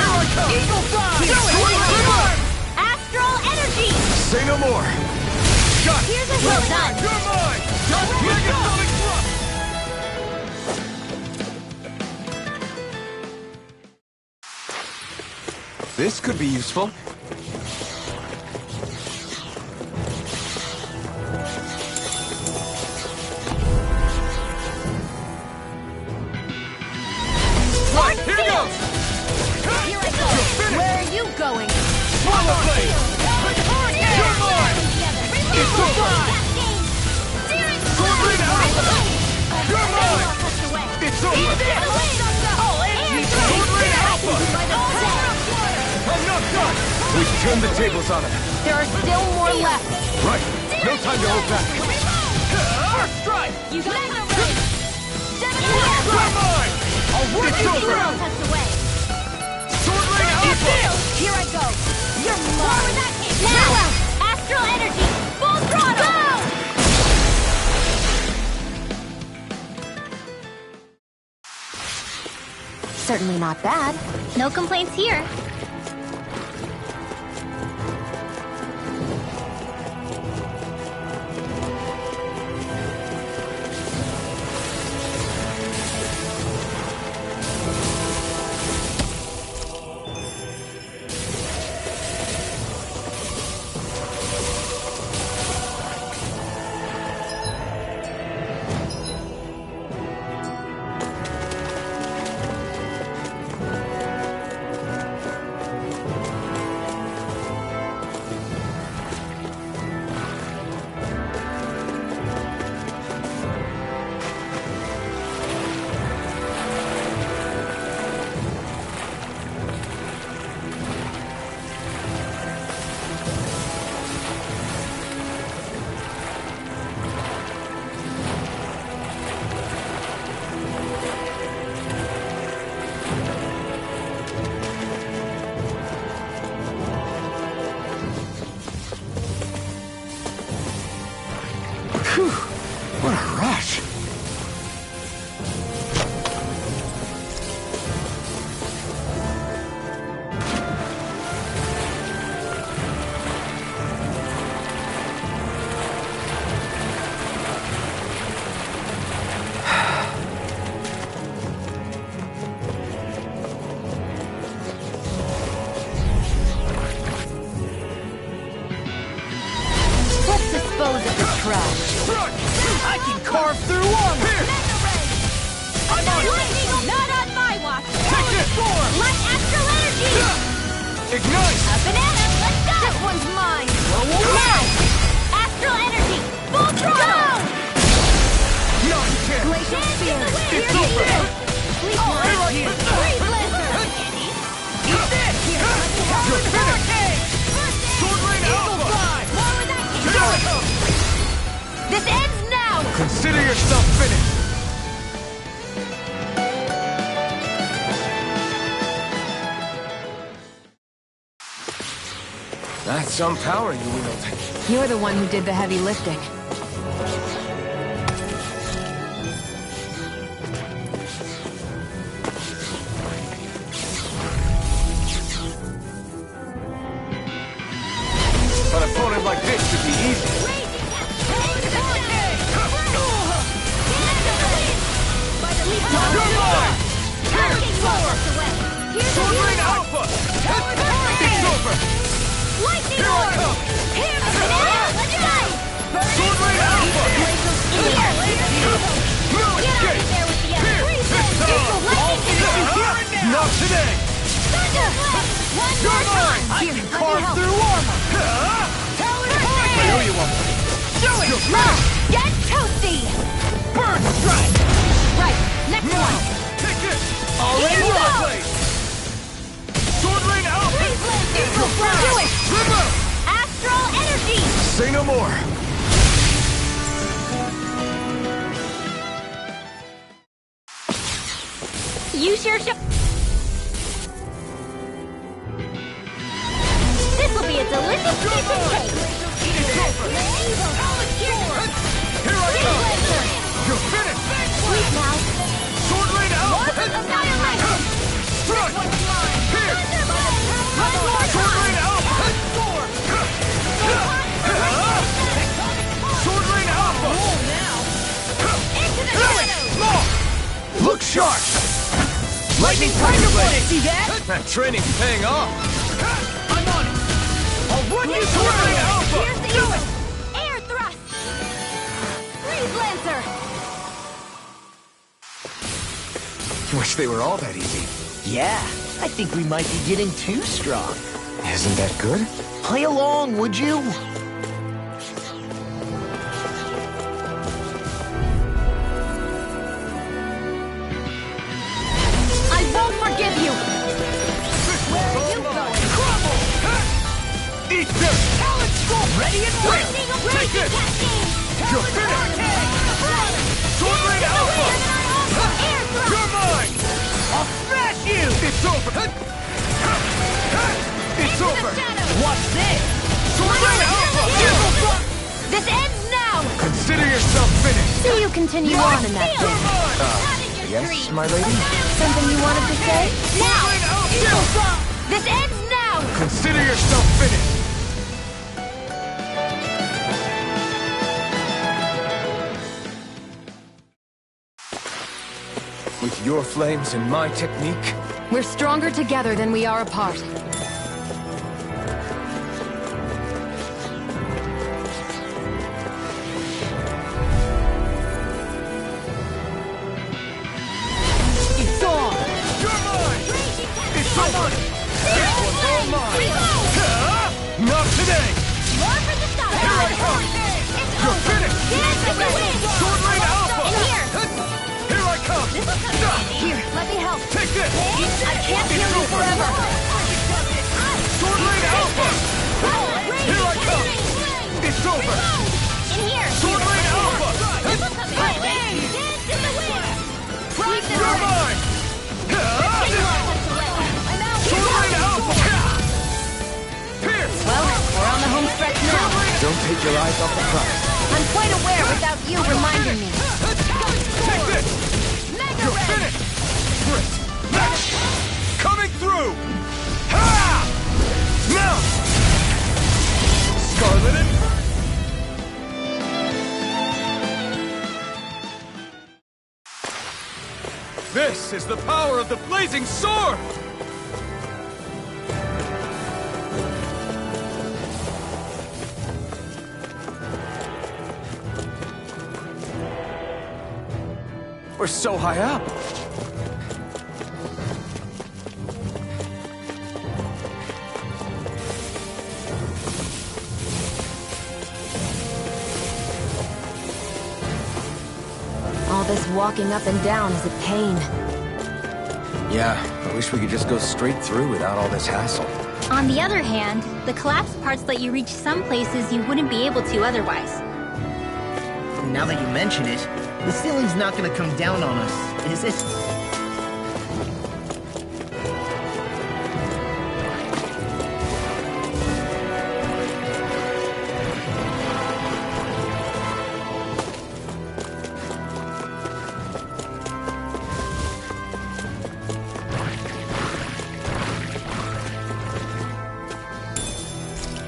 I come! Eagle dive. Revive! Astral energy. Say no more! Got it! Here's a healing art. You're mine! Megasonic Thrust! This could be useful. Right, here goes! Here I go. Where are you going? Swallow Blade! You're mine! It's over! Sword Blade Alpha! You're mine! It's over! Sword Blade Alpha! I'm not done! We should turn the tables on him. There are still more left. Right. No time to hold back. First strike. You got it already. You're mine! It's over! Sword Blade Alpha! Here I go. You're mine. Now, astral energy, full throttle. Certainly not bad. No complaints here. What a rush! Let's dispose of this trash. I can carve through armor. I'm on lightning, not on my watch. Take it! Light astral energy. Ignite! A banana, let's go. This one's mine. Now, astral energy. Consider yourself finished! That's some power you wield. You're the one who did the heavy lifting. An opponent like this should be easy. You're mine! Sword Rain Alpha! It's over! Here I come! Sword Rain Alpha! No escape! Here! This time! Not today! You're mine! I can carve through armor! I know you want me. Do it! Get toasty! Burn strike! Right, next one! Take this! Already Here go! place! Sword Rain Alpha! Do it! River! Astral energy! Say no more! Use your This will be a delicious piece of cake! It's over! Here I come! You're finished! Sweet now! Sword Rain Alpha! Annihilation! Strike! Here! One more Sword time! Rain Alpha! Sword Rain Alpha! Into the shadows! Look sharp! Lightning Tiger Blade! See that? That training's paying off! I'm on it! I'll run you Sword Rain Alpha! Here's the Do it! air thrust! Freeze Lancer! Wish they were all that easy. Yeah, I think we might be getting too strong. Isn't that good? Play along, would you? I won't forgive you! Where are you going? Crumble! Eat this! Ready and wait! Take it! You're finished! Sword Rain Alpha! You're mine! I'll smash you! It's over! It's over! Watch this! Sword Rain Alpha! This ends now! Consider yourself finished! Do you continue on in that You're vein? mine! Yes, my lady? Something you wanted to say? Now! Rain Alpha! This ends now! Consider yourself finished! With your flames and my technique, We're stronger together than we are apart. It's on! you're mine! It's over! This one's all mine! Not today! More for the stop! Here I come! You're finished! Sword Rain Alpha! In here! Here I come! Here, let me help. Take this! I can't heal you forever. Sword Rain Alpha! Here I come! It's over! In here! Sword Rain Alpha! You're mine! Sword Rain Alpha! Pierce! Well, we're on the home stretch now. Don't take your eyes off the prize. I'm quite aware without you reminding me. Take this! You're finished! Sprint! Coming through! Ha! Now! Scarlet and... This is the power of the blazing sword! We're so high up! All this walking up and down is a pain. Yeah, I wish we could just go straight through without all this hassle. On the other hand, the collapsed parts let you reach some places you wouldn't be able to otherwise. Now that you mention it, the ceiling's not gonna come down on us, is it?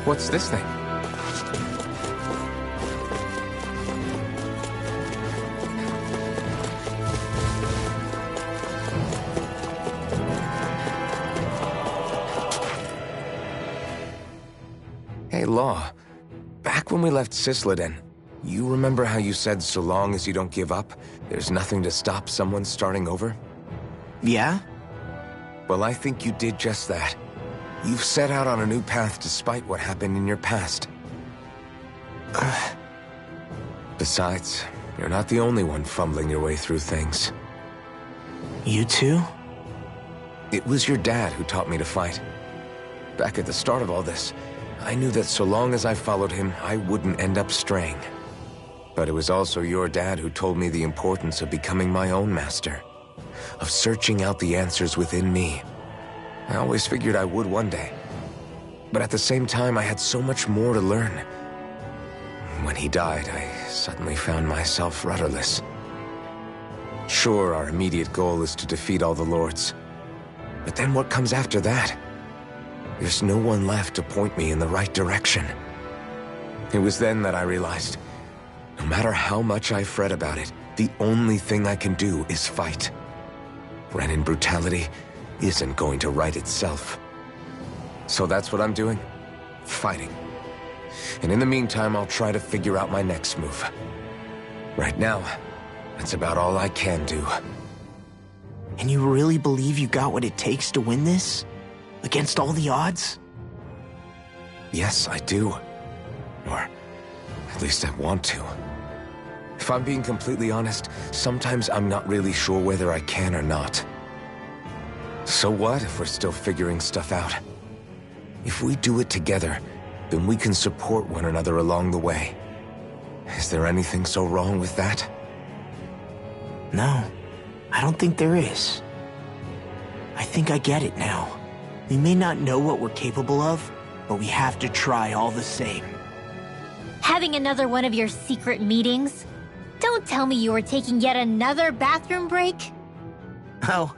What's this thing? Hey, Law. Back when we left Cisleden, you remember how you said so long as you don't give up, there's nothing to stop someone starting over? Yeah? Well, I think you did just that. You've set out on a new path despite what happened in your past. Besides, you're not the only one fumbling your way through things. You too? It was your dad who taught me to fight. Back at the start of all this, I knew that so long as I followed him, I wouldn't end up straying. But it was also your dad who told me the importance of becoming my own master, of searching out the answers within me. I always figured I would one day. But at the same time, I had so much more to learn. When he died, I suddenly found myself rudderless. Sure, our immediate goal is to defeat all the lords. But then what comes after that? There's no one left to point me in the right direction. It was then that I realized, no matter how much I fret about it, the only thing I can do is fight. Renin brutality isn't going to right itself. So that's what I'm doing. Fighting. And in the meantime, I'll try to figure out my next move. Right now, that's about all I can do. And you really believe you got what it takes to win this? Against all the odds? Yes, I do. Or at least I want to. If I'm being completely honest, sometimes I'm not really sure whether I can or not. So what if we're still figuring stuff out? If we do it together, then we can support one another along the way. Is there anything so wrong with that? No, I don't think there is. I think I get it now. We may not know what we're capable of, but we have to try all the same. Having another one of your secret meetings? Don't tell me you were taking yet another bathroom break? Oh,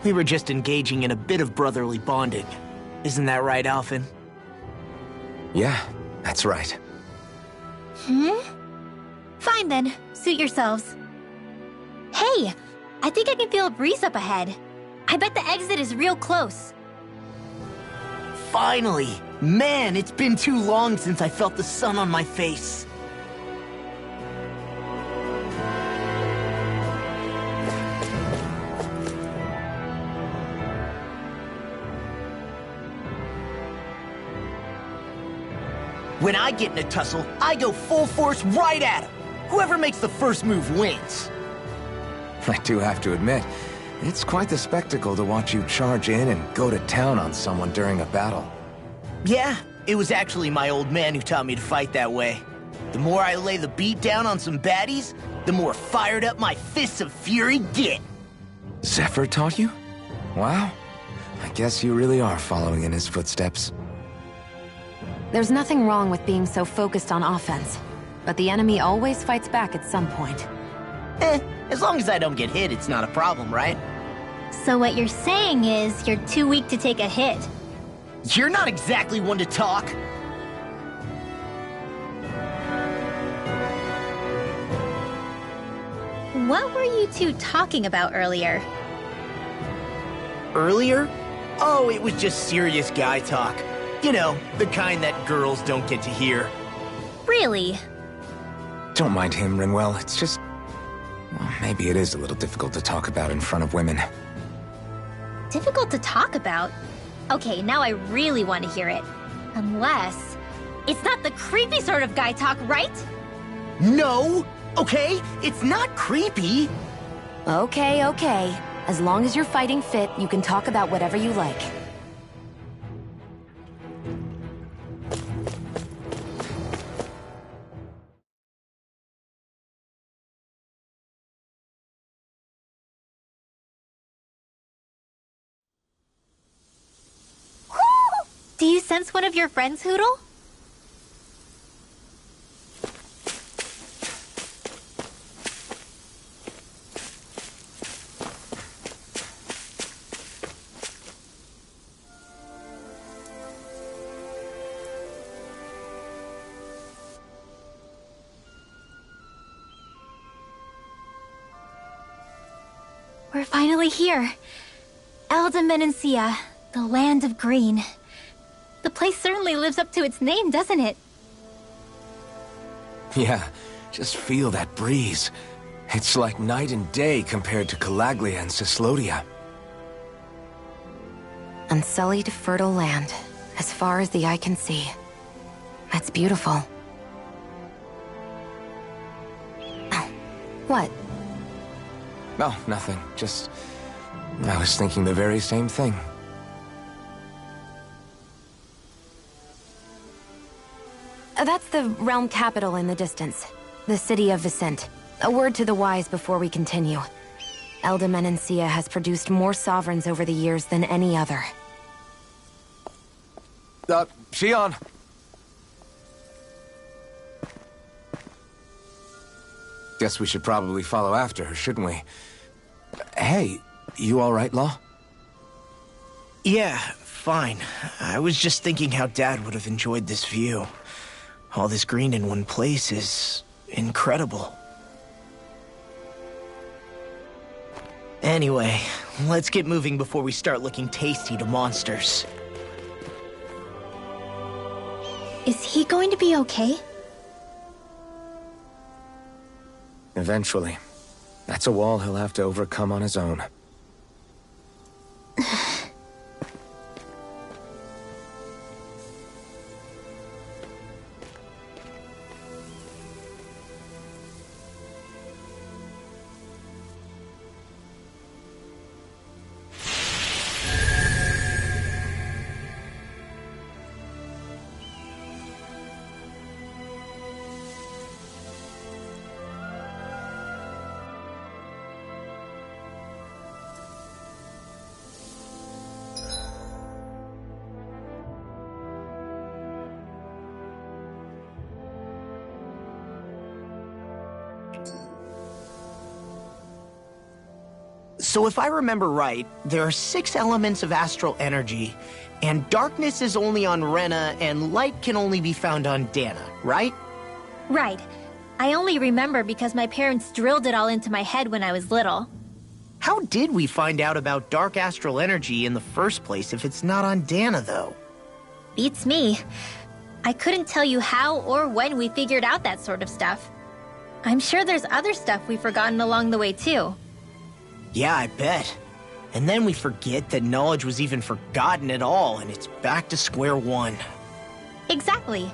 we were just engaging in a bit of brotherly bonding. Isn't that right, Alphen? Yeah, that's right. Fine then, suit yourselves. Hey, I think I can feel a breeze up ahead. I bet the exit is real close. Finally! Man, it's been too long since I felt the sun on my face. When I get in a tussle, I go full force right at him. Whoever makes the first move wins. I do have to admit, it's quite the spectacle to watch you charge in and go to town on someone during a battle. Yeah, it was actually my old man who taught me to fight that way. The more I lay the beat down on some baddies, the more fired up my fists of fury get. Zephyr taught you? Wow. I guess you really are following in his footsteps. There's nothing wrong with being so focused on offense, but the enemy always fights back at some point. As long as I don't get hit, it's not a problem, right? So what you're saying is you're too weak to take a hit. You're not exactly one to talk. What were you two talking about earlier? Earlier? Oh, it was just serious guy talk. You know, the kind that girls don't get to hear. Really? Don't mind him, Rinwell. It's just... well, maybe it is a little difficult to talk about in front of women. Difficult to talk about? Okay, now I really want to hear it. Unless... it's not the creepy sort of guy talk, right? No! Okay? It's not creepy! Okay, okay. As long as you're fighting fit, you can talk about whatever you like. sense one of your friends, Hootle? We're finally here. Elda Menancia, the land of green. The place certainly lives up to its name, doesn't it? Yeah, just feel that breeze. It's like night and day compared to Calaglia and Cyslodia. Unsullied, fertile land, as far as the eye can see. That's beautiful. Oh, what? Oh, nothing. Just... I was thinking the very same thing. That's the realm capital in the distance. The city of Vicent. A word to the wise before we continue. Elda Menancia has produced more sovereigns over the years than any other. Shionne! Guess we should probably follow after her, shouldn't we? Hey, you alright, Law? Yeah, fine. I was just thinking how Dad would have enjoyed this view. All this green in one place is incredible. Anyway, let's get moving before we start looking tasty to monsters. Is he going to be okay? Eventually. That's a wall he'll have to overcome on his own. So if I remember right, there are 6 elements of astral energy, and darkness is only on Rena, and light can only be found on Dana, right? Right. I only remember because my parents drilled it all into my head when I was little. How did we find out about dark astral energy in the first place if it's not on Dana, though? Beats me. I couldn't tell you how or when we figured out that sort of stuff. I'm sure there's other stuff we've forgotten along the way, too. Yeah, I bet. And then we forget that knowledge was even forgotten at all, and it's back to square one. Exactly.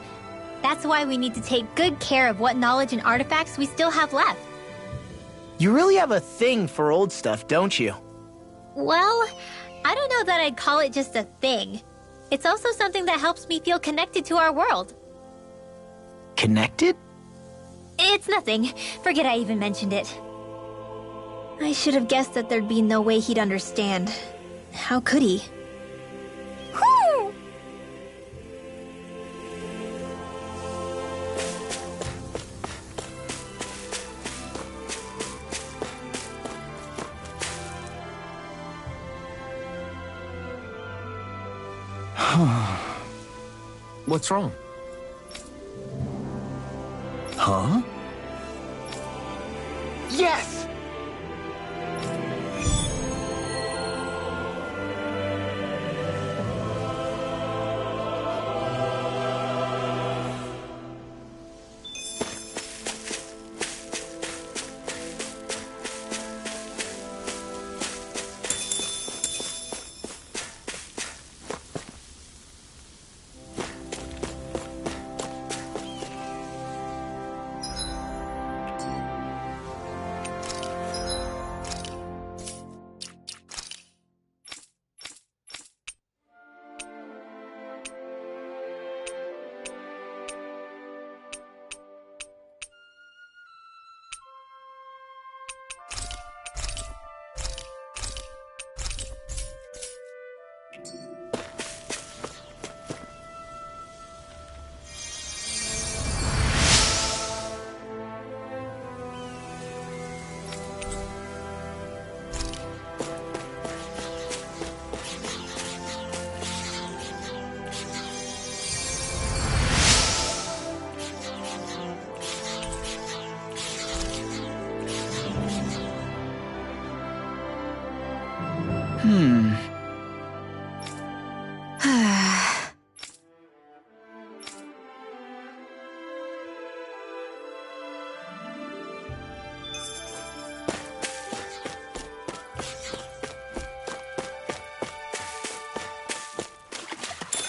That's why we need to take good care of what knowledge and artifacts we still have left. You really have a thing for old stuff, don't you? Well, I don't know that I'd call it just a thing. It's also something that helps me feel connected to our world. Connected? It's nothing. Forget I even mentioned it. I should have guessed that there'd be no way he'd understand. How could he? Whew! What's wrong? Huh? Yes!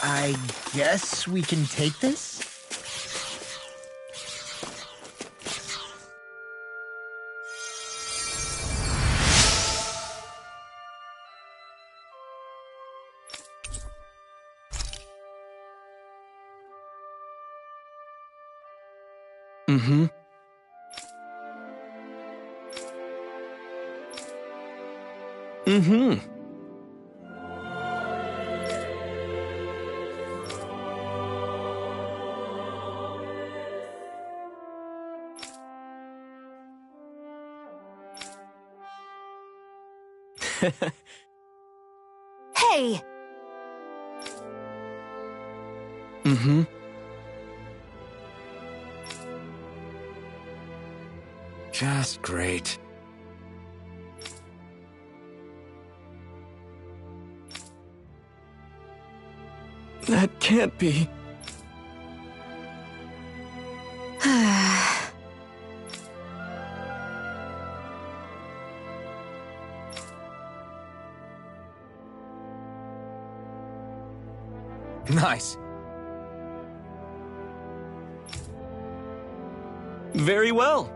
I guess we can take this? Mm-hmm. Mm-hmm. Hey! Mm-hmm. Just great. That can't be. Nice. Very well.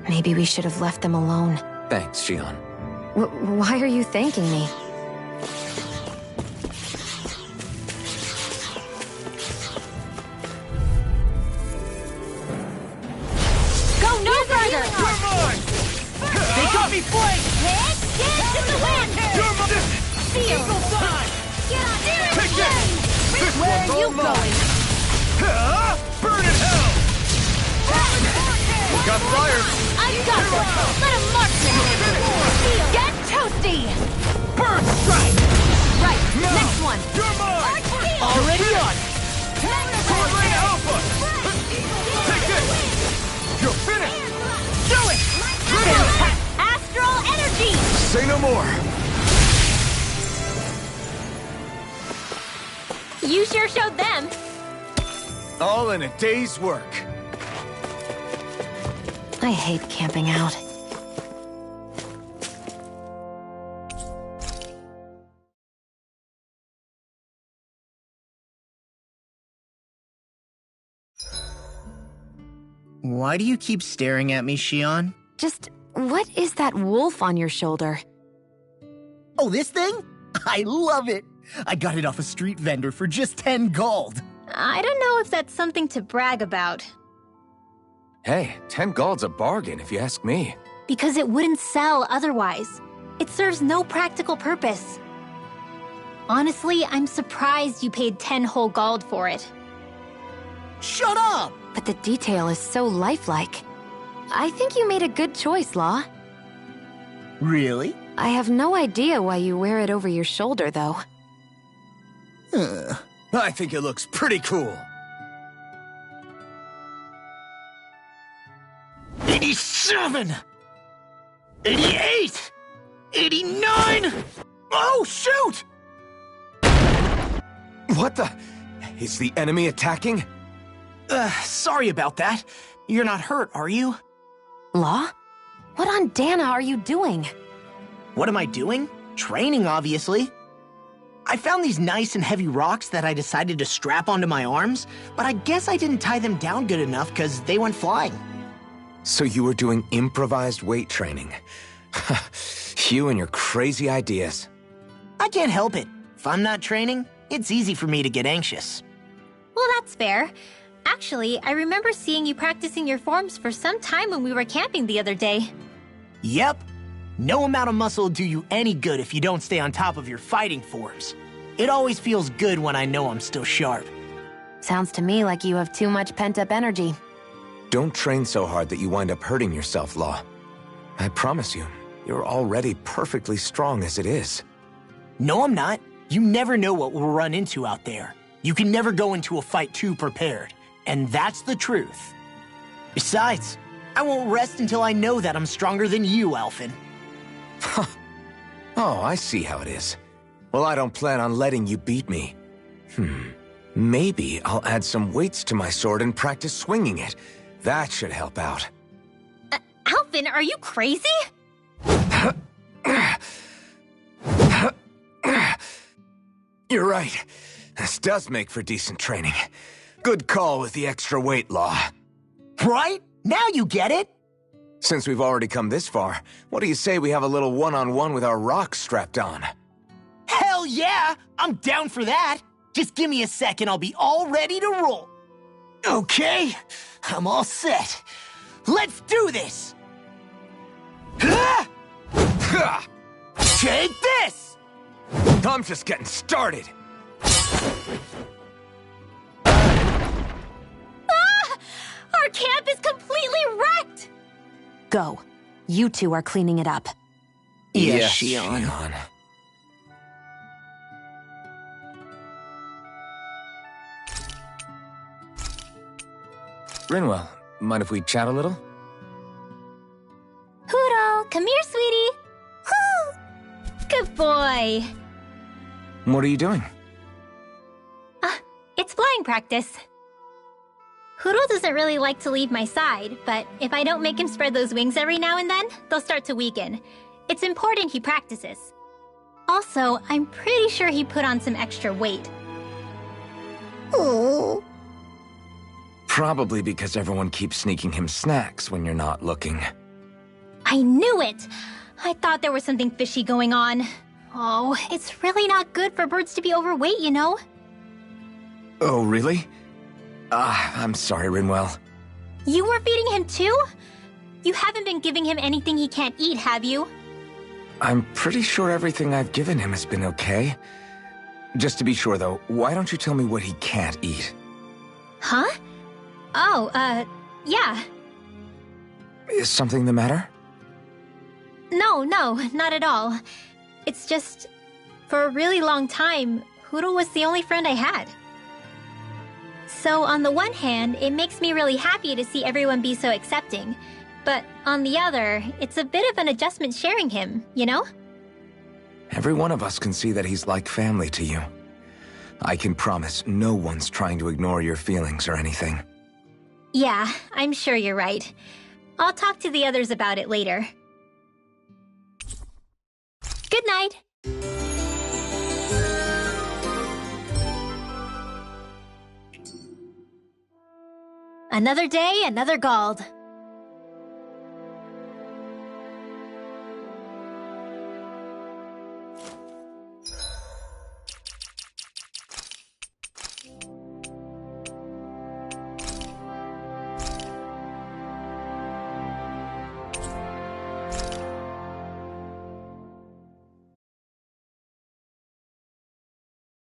Maybe we should have left them alone. Thanks, Xion. Why are you thanking me? Go no further! You're mine! They got me flanked! Hit! Get in the wind! You're mine! Feel! Eagle side! Get on Take this! This Where one's are you all mine! going? Burn in hell! Got flyers! I've got this! Let him march now! Get toasty! Bird strike! Right, No! next one! You're mine! Already on! Sword Rain Alpha! Take this! You're finished! Do it! Astral energy! Say no more! You sure showed them. All in a day's work. I hate camping out. Why do you keep staring at me, Xion? Just, what is that wolf on your shoulder? Oh, this thing? I love it! I got it off a street vendor for just 10 gold. I don't know if that's something to brag about. Hey, 10 gold's a bargain if you ask me. Because it wouldn't sell otherwise. It serves no practical purpose. Honestly, I'm surprised you paid 10 whole gold for it. Shut up! But the detail is so lifelike. I think you made a good choice, Law. Really? I have no idea why you wear it over your shoulder, though. I think it looks pretty cool. 87! 88! 89! Oh, shoot! What the? Is the enemy attacking? Sorry about that. You're not hurt, are you? Law? What on Dana are you doing? What am I doing? Training, obviously. I found these nice and heavy rocks that I decided to strap onto my arms, but I guess I didn't tie them down good enough because they went flying. So you were doing improvised weight training. You and your crazy ideas. I can't help it. If I'm not training, it's easy for me to get anxious. Well, that's fair. Actually, I remember seeing you practicing your forms for some time when we were camping the other day. Yep. No amount of muscle will do you any good if you don't stay on top of your fighting forms. It always feels good when I know I'm still sharp. Sounds to me like you have too much pent-up energy. Don't train so hard that you wind up hurting yourself, Law. I promise you, you're already perfectly strong as it is. No, I'm not. You never know what we'll run into out there. You can never go into a fight too prepared. And that's the truth. Besides, I won't rest until I know that I'm stronger than you, Alphen. Oh, I see how it is. Well, I don't plan on letting you beat me. Maybe I'll add some weights to my sword and practice swinging it. That should help out. Alphen, are you crazy? You're right. This does make for decent training. Good call with the extra weight, Law. Right? Now you get it! Since we've already come this far, what do you say we have a little one-on-one with our rocks strapped on? Hell yeah! I'm down for that! Just give me a second, I'll be all ready to roll. Okay, I'm all set. Let's do this! Take this! I'm just getting started. Our camp is completely wrecked! Go. You two are cleaning it up. Yes, Shion. Rinwell, mind if we chat a little? Huro, come here, sweetie. Woo! Good boy. What are you doing? It's flying practice. Huro doesn't really like to leave my side, but if I don't make him spread those wings every now and then, they'll start to weaken. It's important he practices. Also, I'm pretty sure he put on some extra weight. Oh. Probably because everyone keeps sneaking him snacks when you're not looking. I knew it! I thought there was something fishy going on. Oh, it's really not good for birds to be overweight, you know? Oh, really? I'm sorry, Rinwell. You were feeding him too? You haven't been giving him anything he can't eat, have you? I'm pretty sure everything I've given him has been okay. Just to be sure, though, why don't you tell me what he can't eat? Huh? Oh, yeah. Is something the matter? No, not at all. It's just, for a really long time, Huro was the only friend I had. So on the one hand, it makes me really happy to see everyone be so accepting. But on the other, it's a bit of an adjustment sharing him, you know? Every one of us can see that he's like family to you. I can promise no one's trying to ignore your feelings or anything. Yeah, I'm sure you're right. I'll talk to the others about it later. Good night. Another day, another Gald.